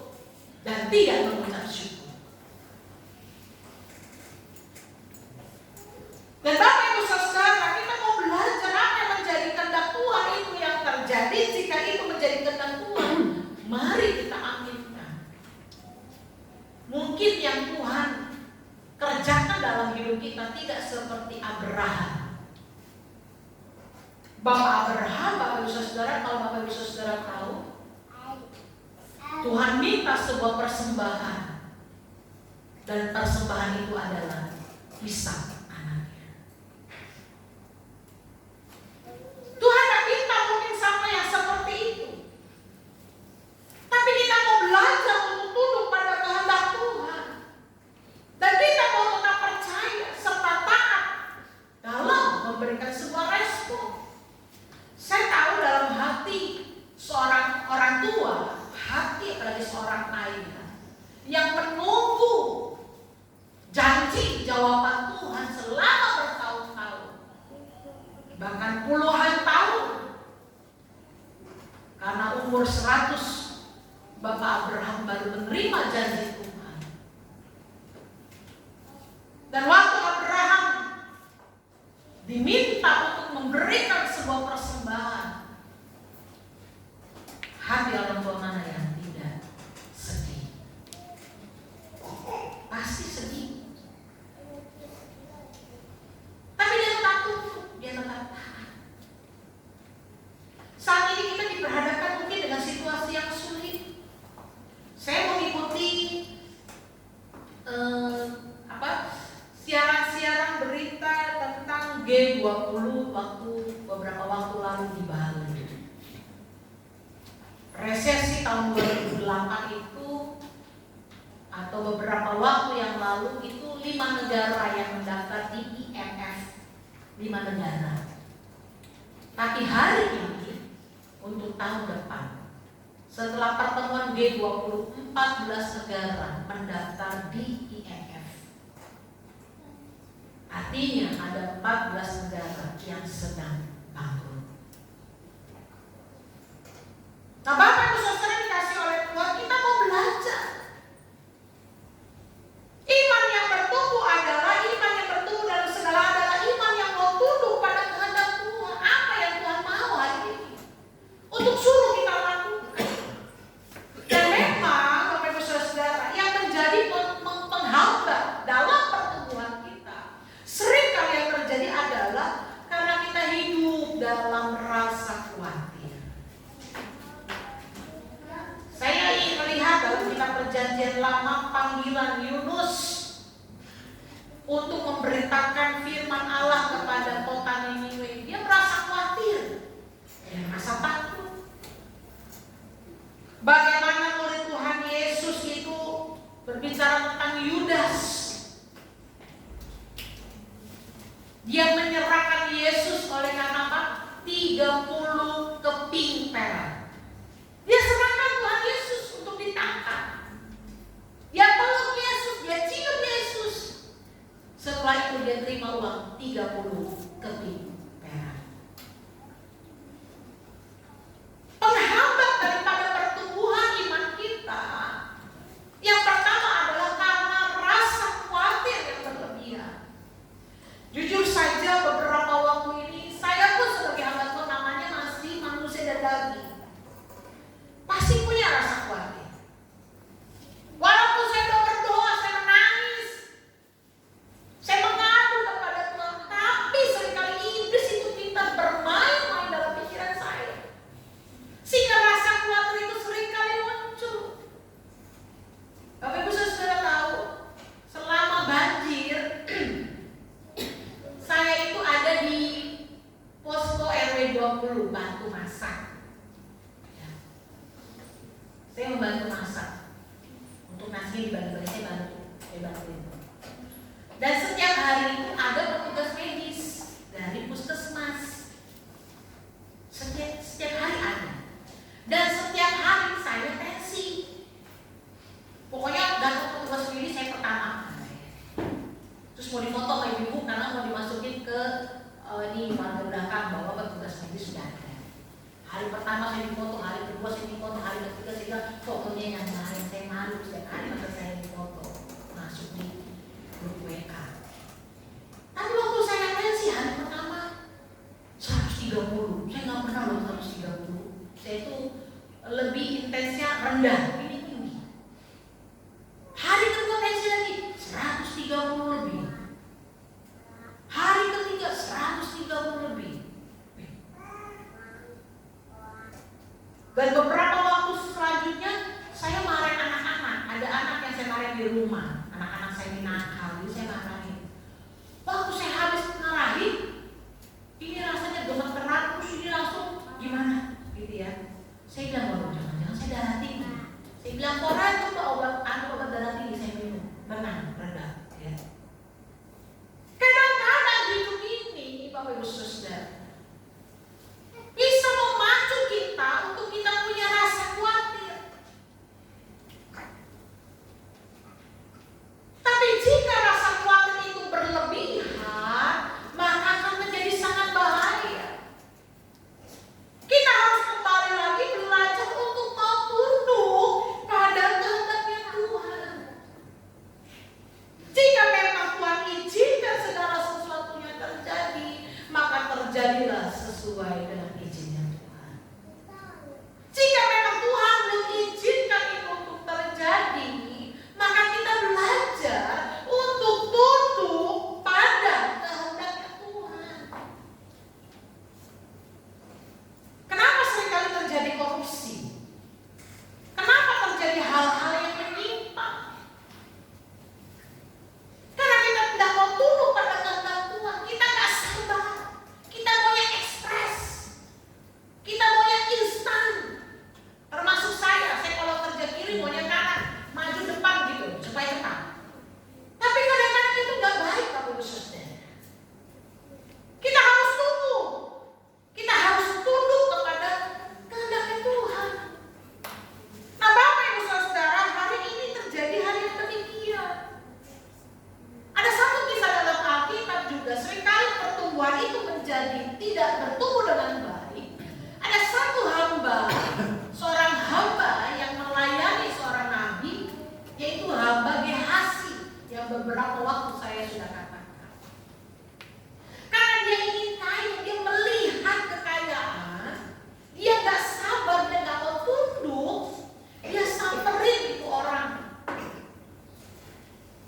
dan tidak mengucap syukur. Dan Bapak Ibu Saudara, kita mau belajar apa yang menjadi kehendak Tuhan itu yang terjadi. Jika itu menjadi kehendak Tuhan, mari kita aminkan. Mungkin yang Tuhan kerjakan dalam hidup kita tidak seperti Abraham. Bapak Abraham, Bapak Ibu Saudara, kalau Bapak Ibu Saudara tahu, Tuhan minta sebuah persembahan, dan persembahan itu adalah Ishak. Tuhan tidak minta mungkin sama yang seperti itu, tapi kita mau belajar untuk tunduk pada kehendak Tuhan, dan kita mau tetap percaya serta taat dalam memberikan sebuah respon. Saya tahu dalam hati seorang orang tua, hati apalagi seorang ayah yang menunggu janji jawaban Tuhan selama bertahun-tahun, bahkan puluhan tahun. Karena umur 100 Bapak Abraham baru menerima janji Tuhan. Dan waktu Abraham diminta untuk memberikan sebuah persembahan, hati orang tua mana yang tidak sedih? Pasti sedih. Tapi dia tetap tunduk, dia tetap taat. Saat ini kita diperhadapkan mungkin dengan situasi yang sulit. Saya mengikuti siaran-siaran berita tentang G20 beberapa waktu lalu di Bali. Resesi tahun 2008 itu atau beberapa waktu yang lalu itu 5 negara yang mendaftar di IMF, 5 negara. Tapi hari ini untuk tahun depan, setelah pertemuan G20, 14 negara mendaftar di IMF. Artinya ada 14 negara yang sedang bangkrut. Nah, Bapak Ibu Saudara dikasih oleh Tuhan, kita mau belajar. Iman yang bertumbuh adalah iman yang bertumbuh dalam segala adalah iman yang mau tunduk pada kehendak Tuhan. Apa yang Tuhan mau hari ini untuk suruh kita lakukan. Dan memang Bapak Ibu Saudara, yang menjadi penghambat dalam pertumbuhan kita seringkali yang terjadi adalah karena kita hidup dalam rasa khawatir. Saya ingin melihat dalam kitab Perjanjian Lama panggilan Yunus untuk memberitakan firman Allah kepada kota Niniwe. Dia merasa khawatir, dia merasa takut. Bagaimana murid Tuhan Yesus itu berbicara tentang Yudas. Dia menyerahkan Yesus oleh karena apa? 30 keping perak. Dia serahkan Tuhan Yesus untuk ditangkap. Dia peluk Yesus, dia cium Yesus. Setelah itu dia terima uang 30 keping perak. Penghambat daripada pertumbuhan iman kita, yang pertama adalah karena rasa khawatir yang berlebihan. Jujur saja beberapa waktu ini saya pun sebagai hamba Tuhan, namanya masih manusia dan daging, pasti punya rasa khawatir. Walaupun saya sudah berdoa, saya menangis, saya mengadu kepada Tuhan, tapi seringkali iblis itu minta bermain-main dalam pikiran saya, sehingga rasa khawatir itu seringkali muncul. Bapak Ibu Saudara tahu, selama banjir saya itu ada di posko RW 20 bantu masak. Ya. Saya membantu masak. Untuk nasi dibagi-bagi saya bantuin. Dan setiap hari itu ada petugas medis dari puskesmas. Setiap hari ada. Dan setiap hari saya tensi. Pokoknya datang petugas medis saya pertama. Terus mau difoto sama ibu karena mau dimasukin ke ini warga belakang bahwa petugas medis sudah ada. Hari pertama saya difoto, hari kedua saya difoto, hari ketiga saya fotonya yang lain. Saya malu setiap hari masa saya difoto masuk di grup WK. Tapi waktu saya pensi hari pertama 130, saya nggak pernah loh 130. Saya itu lebih intensnya rendah, ini tinggi. Hari kedua pensi lagi 130 lebih. Hari ketiga 130 lebih. Dan beberapa waktu selanjutnya saya marahin anak-anak. Ada anak yang saya marahin di rumah. Anak-anak saya ini nakal, jadi saya marahin. Waktu saya habis marahin, ini rasanya gemeteran, terus ini langsung gimana? Gitu ya. Saya bilang, waduh jangan-jangan saya darah tinggi. Saya bilang, koran coba obat darah tinggi saya minum. Tenang, reda. Ya. Kadang-kadang hidup ini, Bapak Ibu Saudara, bisa memacu kita untuk kita punya rasa khawatir. Tapi jika rasa khawatir itu berlebihan, maka akan menjadi sangat bahaya. Kita harus kembali lagi belajar untuk mau tunduk pada kehendaknya Tuhan. Jika memang Tuhan izinkan segala sesuatunya terjadi, maka terjadilah sesuai dengan izinnya Tuhan. Jika memang Tuhan belum izinkan itu untuk terjadi, maka kita belajar untuk tunduk pada kehendaknya Tuhan. Kenapa seringkali terjadi korupsi? Kenapa terjadi hal-hal yang menimpa? Karena kita tidak mau tunduk pada kehendak Tuhan. Kita gak sabar. Kita maunya ekspres. Kita maunya instan. Termasuk saya kalau kerja kiri maunya kanan, maju depan gitu supaya cepat. Tapi kadang-kadang itu gak baik, Bapak Ibu Saudara. Kita harus tunduk. Kita harus tunduk kepada kehendaknya Tuhan. Nah, Bapak Ibu Saudara, hari ini terjadi hal yang demikian. Ada satu kisah dalam Alkitab juga, seringkali pertumbuhan itu menjadi tidak bertumbuh dengan baik. Ada satu hamba, seorang hamba yang melayani seorang nabi, yaitu hamba Gehasi, yang beberapa waktu saya sudah katakan. Karena dia ingin kaya, dia melihat kekayaan, dia gak sabar, dia gak mau tunduk, dia samperin itu orang.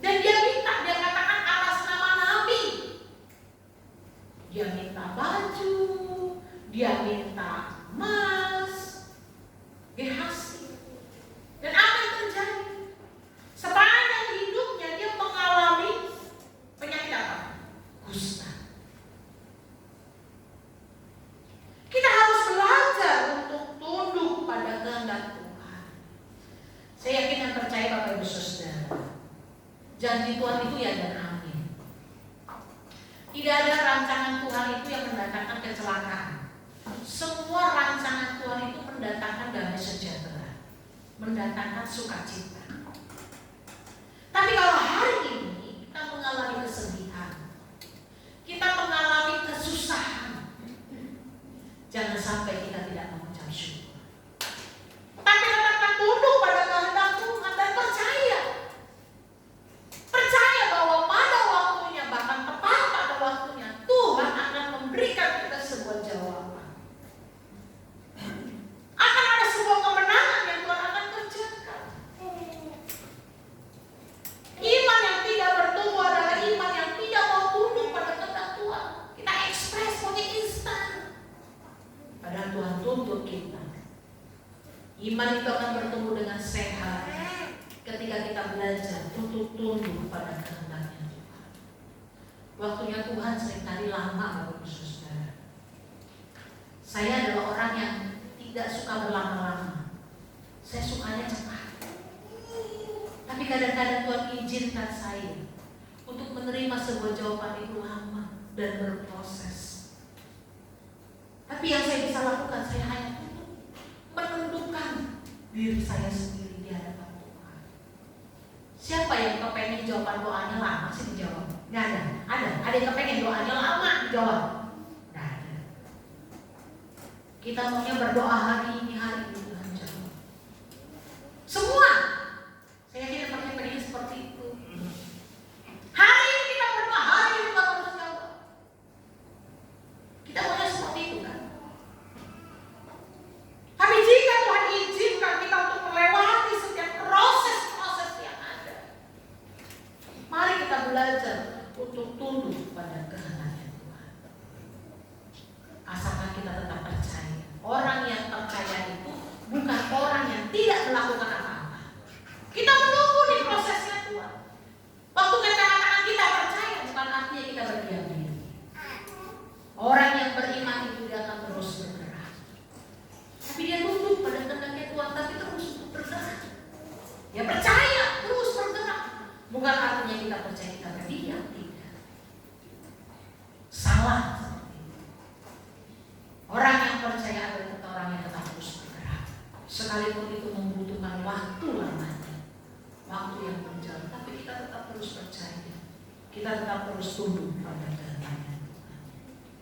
Dan dia minta, dia katakan atas nama nabi. Dia minta baju, dia minta emas, Gehasi. Dan apa yang terjadi? Sepanjang hidupnya dia mengalami penyakit apa? Kusta. Kita harus belajar untuk tunduk pada kehendak Tuhan. Saya yakin dan percaya Bapak Ibu Saudara, janji Tuhan itu ya dan amin. Tidak ada rancangan Tuhan itu yang mendatangkan kecelakaan. Semua rancangan Tuhan itu mendatangkan damai sejahtera, mendatangkan sukacita. Tapi kalau hari ini kita mengalami kesedihan, sampai kita tidak mengucap syukur. Tapi tetaplah tunduk pada kehendak Tuhan dan percaya. Percaya bahwa pada waktunya, bahkan tepat pada waktunya, Tuhan akan memberikan kita sebuah jawaban. Akan ada sebuah kemenangan yang Tuhan akan kerjakan. Iman yang tidak bertumbuh adalah iman yang tidak mau tunduk pada kehendak Tuhan. Kita ekspres pakai instan. Padahal Tuhan tuntut kita. Iman itu akan bertumbuh dengan sehat ketika kita belajar untuk tunduk pada kehendaknya Tuhan. Waktunya Tuhan seringkali lama, Bapak Ibu Saudara. Saya adalah orang yang tidak suka berlama-lama. Saya sukanya cepat. Tapi kadang-kadang Tuhan izinkan saya untuk menerima sebuah jawaban itu lama dan berproses. Tapi yang saya bisa lakukan, saya hanya menundukkan diri saya sendiri di hadapan Tuhan. Siapa yang kepengen jawaban doanya lama sih dijawab? Nggak ada. Ada yang kepengen doanya lama dijawab? Nggak ada. Kita maunya berdoa hari ini Tuhan jawab. Semua. Saya tidak pernah pengen seperti itu. Hari ini kita berdoa, hari ini Tuhan harus jawab. Kita maunya seperti itu kan? Tapi jika Tuhan izinkan kita untuk melewati setiap proses-proses yang ada, mari kita belajar untuk tunduk pada kehendaknya Tuhan. Asalkan kita tetap percaya. Orang yang percaya itu bukan orang yang tidak melakukan apa-apa. Kita menunggu di prosesnya Tuhan. Waktu kita katakan kita percaya, bukan artinya kita berdiam diri. Orang yang beriman itu dia akan terus bergerak. Tapi dia tunduk pada kehendaknya Tuhan, tapi terus bergerak. Dia percaya, terus bergerak. Bukan artinya kita percaya kita berdiam, tidak. Salah. Orang yang percaya adalah orang yang tetap terus bergerak. Sekalipun itu membutuhkan waktu lamanya, waktu yang berjalan, tapi kita tetap terus percaya. Kita tetap terus tunduk pada kehendaknya Tuhan.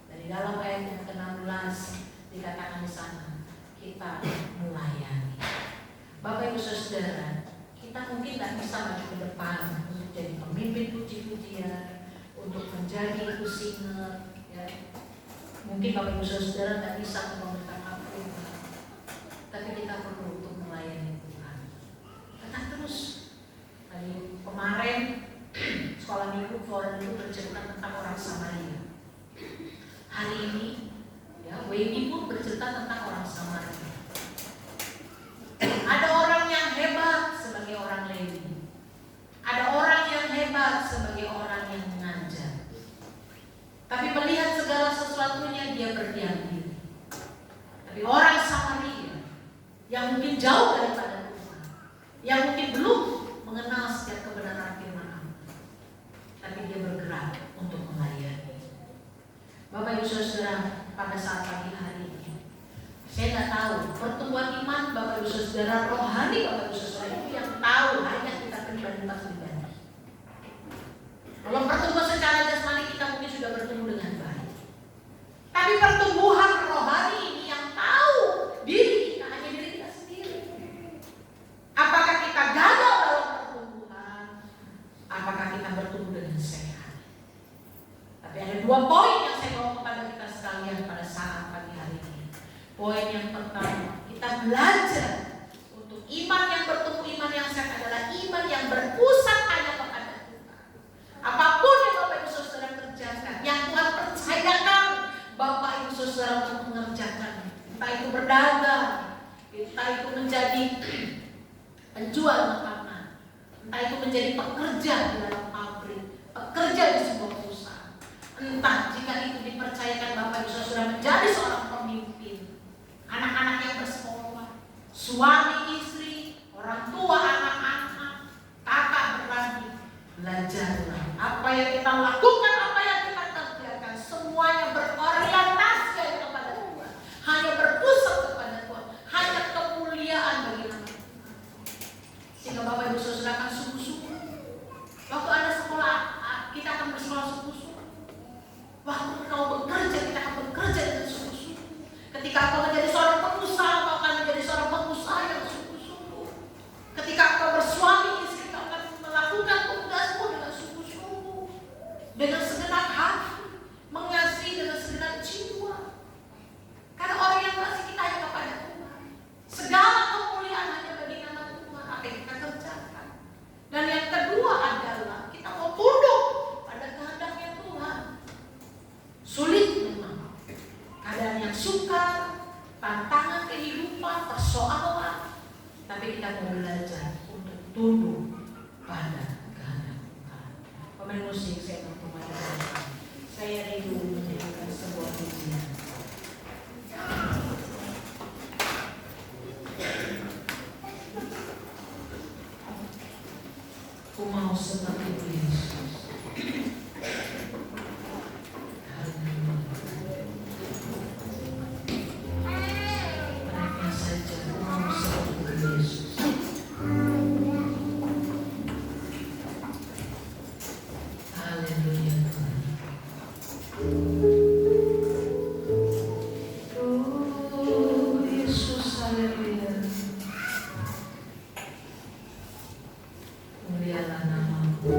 Dari dalam ayat yang ke-16 dikatakan di sana, kita melayani. Bapak Ibu Saudara, kita mungkin tidak bisa maju ke depan untuk jadi pemimpin puji-pujian, untuk menjadi ibu singer, ya. Mungkin Bapak Ibu Saudara tidak bisa memberitakan Tuhan, tapi kita perlu untuk melayani Tuhan. Tetap terus. Tadi kemarin sekolah minggu Flora itu bercerita tentang orang Samaria. Hari ini, ya, Wendy pun bercerita tentang orang Samaria. Ada orang yang hebat sebagai orang Lewi. Ada orang yang hebat sebagai orang yang mengajar. Tapi melihat segala sesuatunya dia berdiam diri. Tapi orang Samaria yang mungkin jauh daripada Tuhan, yang mungkin belum mengenal setiap kebenaran firman Allah, tapi dia bergerak untuk melayani. Bapak Ibu Saudara, pada saat pagi hari ini, saya nggak tahu pertumbuhan iman Bapak Ibu Saudara, rohani Bapak Ibu Saudara itu yang tahu hanya kita pribadi. Kalau pertumbuhan secara jasmani kita mungkin sudah bertumbuh dengan baik, tapi pertumbuhan rohani ini yang tahu diri kita hanya diri kita sendiri. Apakah kita gagal dalam pertumbuhan? Apakah kita bertumbuh dengan sehat? Tapi ada dua poin yang saya bawa kepada kita sekalian pada saat pagi hari ini. Poin yang pertama, kita belajar untuk iman yang bertumbuh, iman yang sehat adalah iman yang berpusat hanya kepada Tuhan. Apapun yang Bapak Ibu Saudara kerjakan, yang Tuhan percayakan Bapak Ibu Saudara untuk mengerjakan, entah itu berdagang, entah itu menjadi penjual makanan, entah itu menjadi pekerja di dalam pabrik, pekerja di sebuah perusahaan, entah jika itu dipercayakan Bapak Ibu Saudara menjadi seorang pemimpin, anak-anak yang bersekolah, suami istri, orang tua anak-anak, kakak beradik, belajarlah apa yang kita lakukan, apa yang kita kerjakan, semuanya berorientasi kepada Tuhan, hanya berpusat kepada Tuhan, hanya kemuliaan bagi nama Tuhan. Sehingga Bapak Ibu Saudara akan sungguh-sungguh. Waktu Anda sekolah, kita akan bersekolah sungguh-sungguh. Waktu kau bekerja, kita akan bekerja dengan sungguh-sungguh. Ketika kau keadaan yang sukar, tantangan kehidupan, persoalan, tapi kita mau belajar untuk tunduk pada kehendak Tuhan. Pemain musik, saya mau kembali. Saya rindu menyanyikan sebuah pujian. Ku mau seperti Yesus. Mereka saja ku mau seperti Yesus. Haleluya. Oh Yesus, haleluya. Mulialah nama-Mu.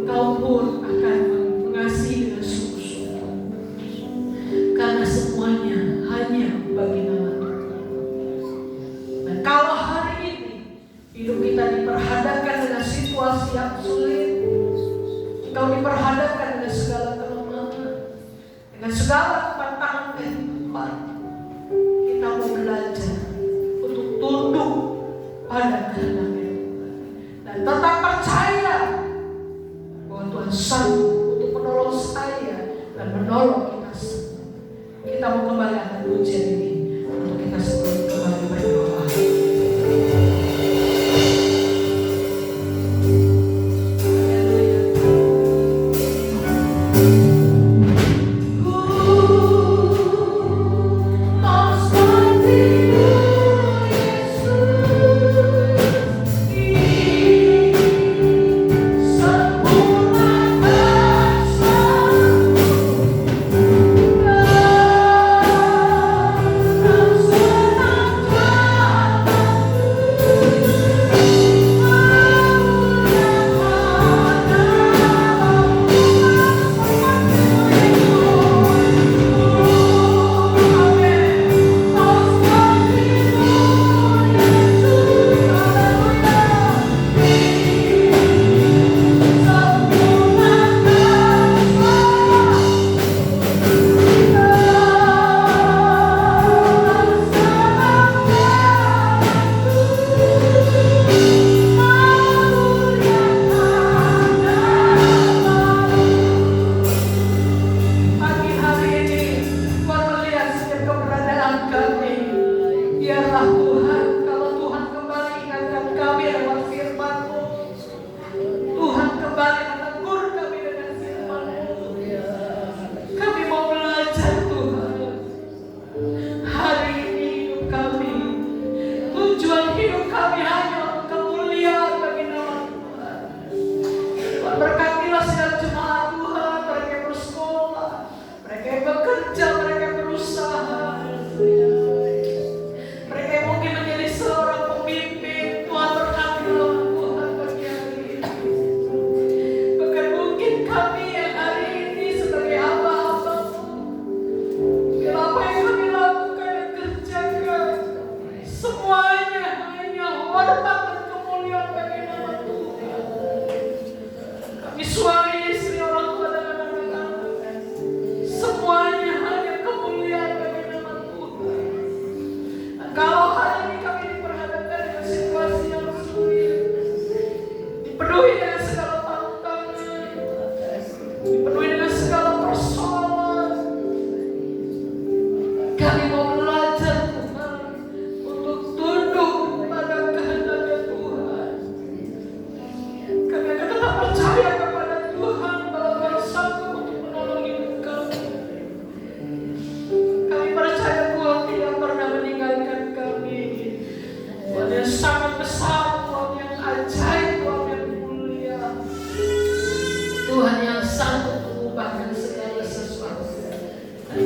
Engkau situasi yang sulit, Engkau diperhadapkan dengan segala kelemahan, dengan segala tantangan kehidupan. Kita mau belajar untuk tunduk pada kehendak Tuhan dan tetap percaya bahwa Tuhan sanggup untuk menolong saya dan menolong kita semua. Kita mau kembali akan ujian ini untuk kita semua kembali berdoa.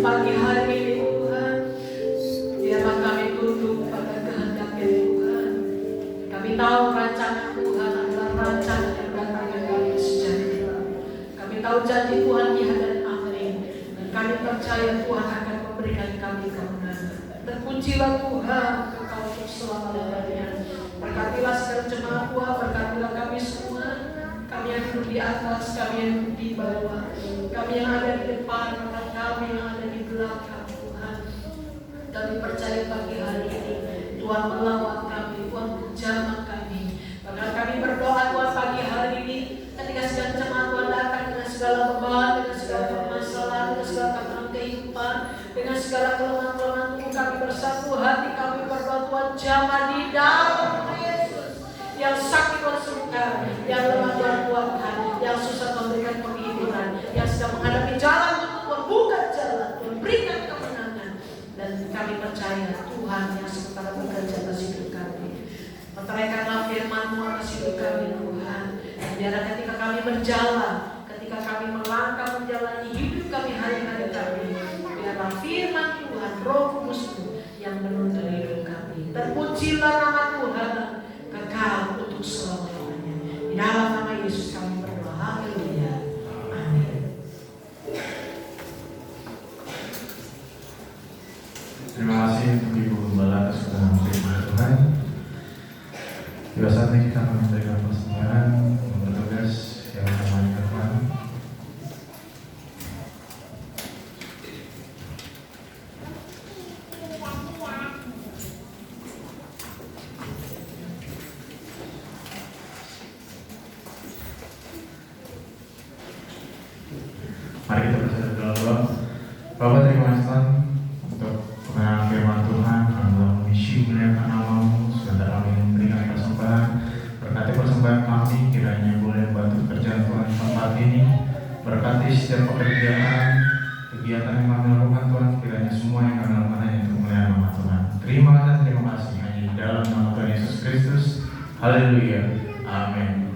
Pagi hari ini Tuhan, biarlah kami tunduk pada kehendak-Nya Tuhan. Kami tahu rancangan Tuhan adalah rancangan yang datang yang kami sejahtera. Kami tahu janji Tuhan iya dan amin. Dan kami percaya Tuhan akan memberikan kami kemenangan. Terpujilah Tuhan Engkau untuk selama-lamanya. Berkatilah segala jemaat Tuhan, berkatilah kami semua. Kami yang duduk di atas, kami yang duduk di bawah, kami yang ada di depan, dan kami yang ada di belakang Tuhan. Kami percaya pagi hari ini Tuhan melawat kami, Tuhan menjamah kami. Bahkan kami berdoa Tuhan pagi hari ini ketika segala jemaat Tuhan datang dengan segala beban, dengan segala permasalahan, dengan segala tantangan kehidupan, dengan segala kelemahan-kelemahan tubuh kami bersatu hati, kami berdoa Tuhan jamah di dalam Yesus. Yang sakit Tuhan sembuhkan, yang lemah Tuhan kuatkan, yang susah memberikan penghiburan, yang sedang menghadapi jalan untuk membuka jalan, Tuhan berikan kemenangan. Dan kami percaya Tuhan yang sementara bekerja atas hidup kami. Meteraikanlah firman-Mu atas hidup kami Tuhan. Dan biarlah ketika kami berjalan, ketika kami melangkah menjalani hidup kami hari-hari kami, biarlah firman Tuhan, Roh Kudus-Mu yang menuntun hidup kami. Terpujilah nama Tuhan kekal untuk selama-lamanya. Di dalam nama Yesus kami berdoa. Haleluya. Amin. Terima kasih untuk Ibu Gembala atas firman Tuhan. Pada saat ini kita akan memberikan persembahan Mari kita bersatu dalam doa. Bapak, terima kasih Tuhan untuk kebenaran firman Tuhan. Kami telah mengisi muliakan nama-Mu, sebentar kami memberikan persembahan. Berkati persembahan kami, kiranya boleh membantu pekerjaan Tuhan di tempat ini. Berkati setiap pekerjaan, kegiatan yang kami lakukan Tuhan, kiranya semua yang kami lakukan hanya untuk memuliakan nama Tuhan. Terima kasih hanya di dalam nama Tuhan Yesus Kristus. Haleluya. Amin.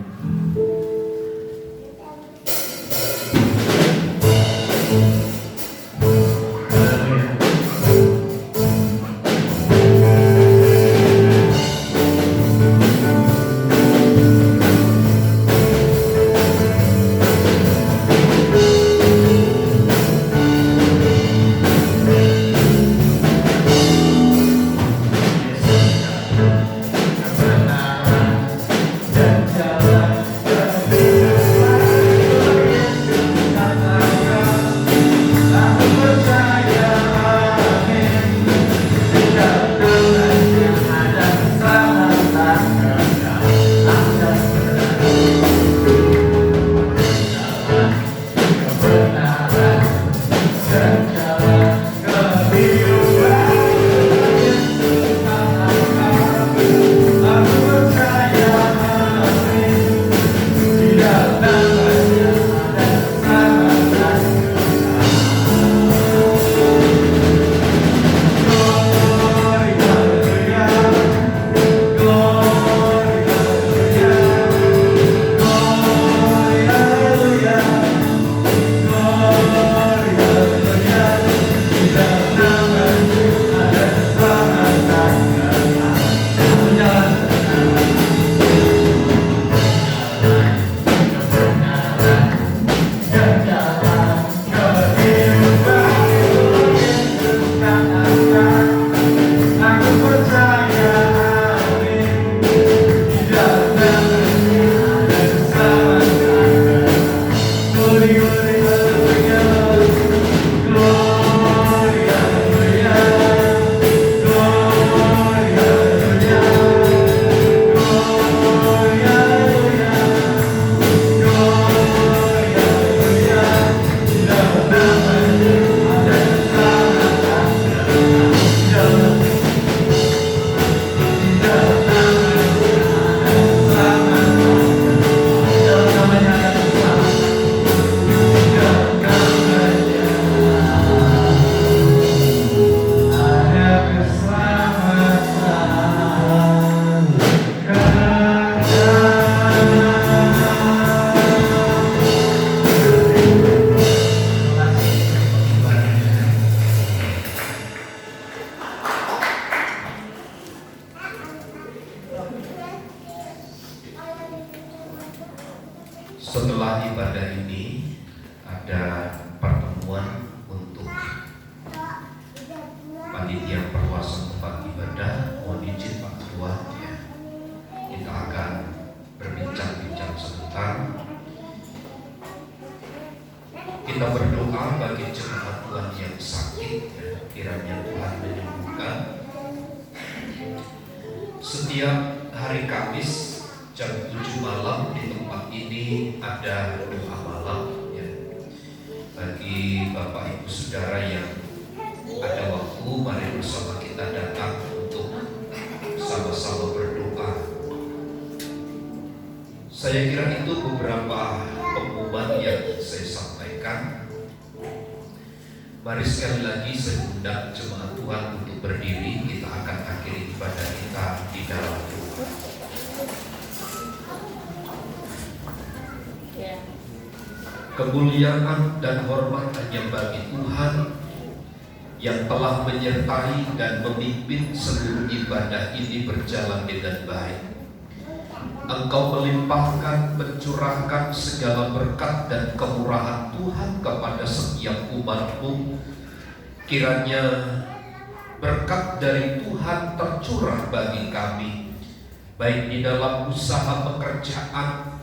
Setelah ibadah ini ada pertemuan untuk panitia perluasan tempat ibadah. Mohon izin Pak Ketua, ya. Kita akan berbincang-bincang sebentar. Kita berdoa bagi jemaat Tuhan yang sakit, ya. Kiranya Tuhan menyembuhkan. Setiap hari Kamis jam 7 malam di tempat ini ada doa malam, ya. Bagi Bapak Ibu Saudara yang ada waktu, mari bersama kita datang untuk sama-sama berdoa. Saya kira itu beberapa pengumuman yang saya sampaikan. Mari sekali lagi saya undang jemaat Tuhan untuk berdiri. Kita akan akhiri ibadah kita di dalam doa. Kemuliaan dan hormat hanya bagi Tuhan yang telah menyertai dan memimpin seluruh ibadah ini berjalan dengan baik. Engkau melimpahkan, mencurahkan segala berkat dan kemurahan Tuhan kepada setiap umat-Mu. Kiranya berkat dari Tuhan tercurah bagi kami, baik di dalam usaha pekerjaan,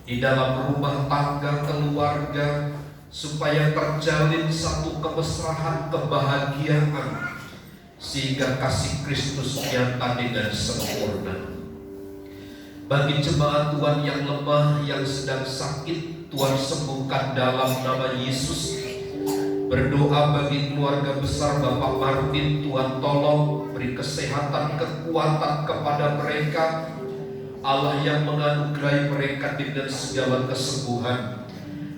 di dalam rumah tangga keluarga, supaya terjalin satu kemesraan kebahagiaan, sehingga kasih Kristus nyata dengan sempurna. Bagi jemaat Tuhan yang lemah, yang sedang sakit, Tuhan sembuhkan dalam nama Yesus. Berdoa bagi keluarga besar Bapak Martin, Tuhan tolong beri kesehatan, kekuatan kepada mereka. Allah yang menganugerahi mereka dengan segala kesembuhan.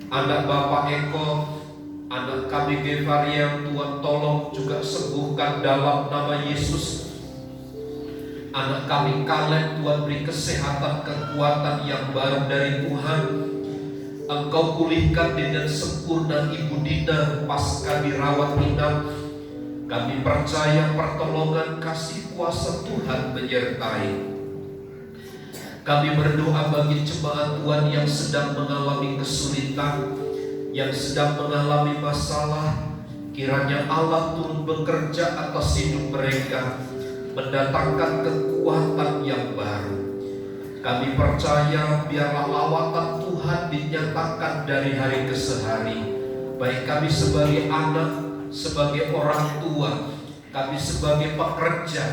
Anak Bapak Eko, anak kami Gevaria, Tuhan tolong juga sembuhkan dalam nama Yesus. Anak kami Kaleb, Tuhan beri kesehatan, kekuatan yang baru dari Tuhan. Engkau pulihkan dengan sempurna Ibu Dina pasca dirawat inap. Kami percaya pertolongan kasih kuasa Tuhan menyertai. Kami berdoa bagi jemaat Tuhan yang sedang mengalami kesulitan, yang sedang mengalami masalah. Kiranya Allah turun bekerja atas hidup mereka, mendatangkan kekuatan yang baru. Kami percaya biarlah lawatan Tuhan dinyatakan dari hari ke hari. Baik kami sebagai anak, sebagai orang tua, kami sebagai pekerja,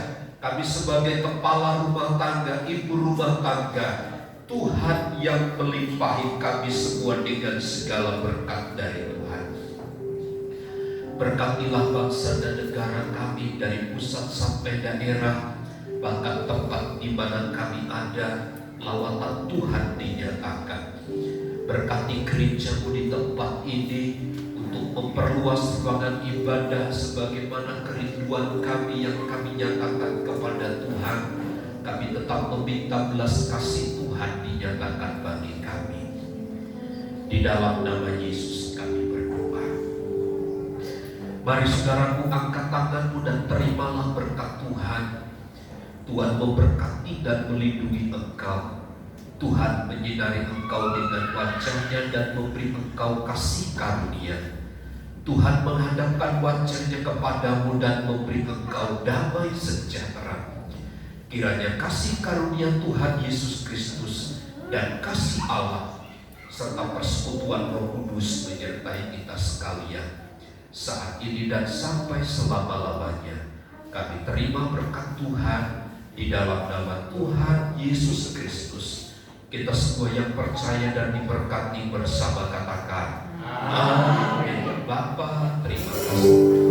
kami sebagai kepala rumah tangga, ibu rumah tangga, Tuhan yang melimpahi kami semua dengan segala berkat dari Tuhan. Berkatilah bangsa dan negara kami dari pusat sampai daerah, bahkan tempat di mana kami ada, lawatan Tuhan dinyatakan. Berkati gerejamu di tempat ini untuk memperluas ruangan ibadah sebagaimana kerinduan kami yang kami nyatakan kepada Tuhan. Kami tetap meminta belas kasih Tuhan dinyatakan bagi kami. Di dalam nama Yesus kami berdoa. Mari saudaraku, angkat tanganmu dan terimalah berkat Tuhan. Tuhan memberkati dan melindungi engkau. Tuhan menyinari engkau dengan wajah-Nya dan memberi engkau kasih karunia. Tuhan menghadapkan wajah-Nya kepadamu dan memberi engkau damai sejahtera. Kiranya kasih karunia Tuhan Yesus Kristus dan kasih Allah serta persekutuan Roh Kudus menyertai kita sekalian saat ini dan sampai selama-lamanya. Kami terima berkat Tuhan di dalam nama Tuhan Yesus Kristus. Kita semua yang percaya dan diberkati bersama katakan amin. Bapa, terima kasih.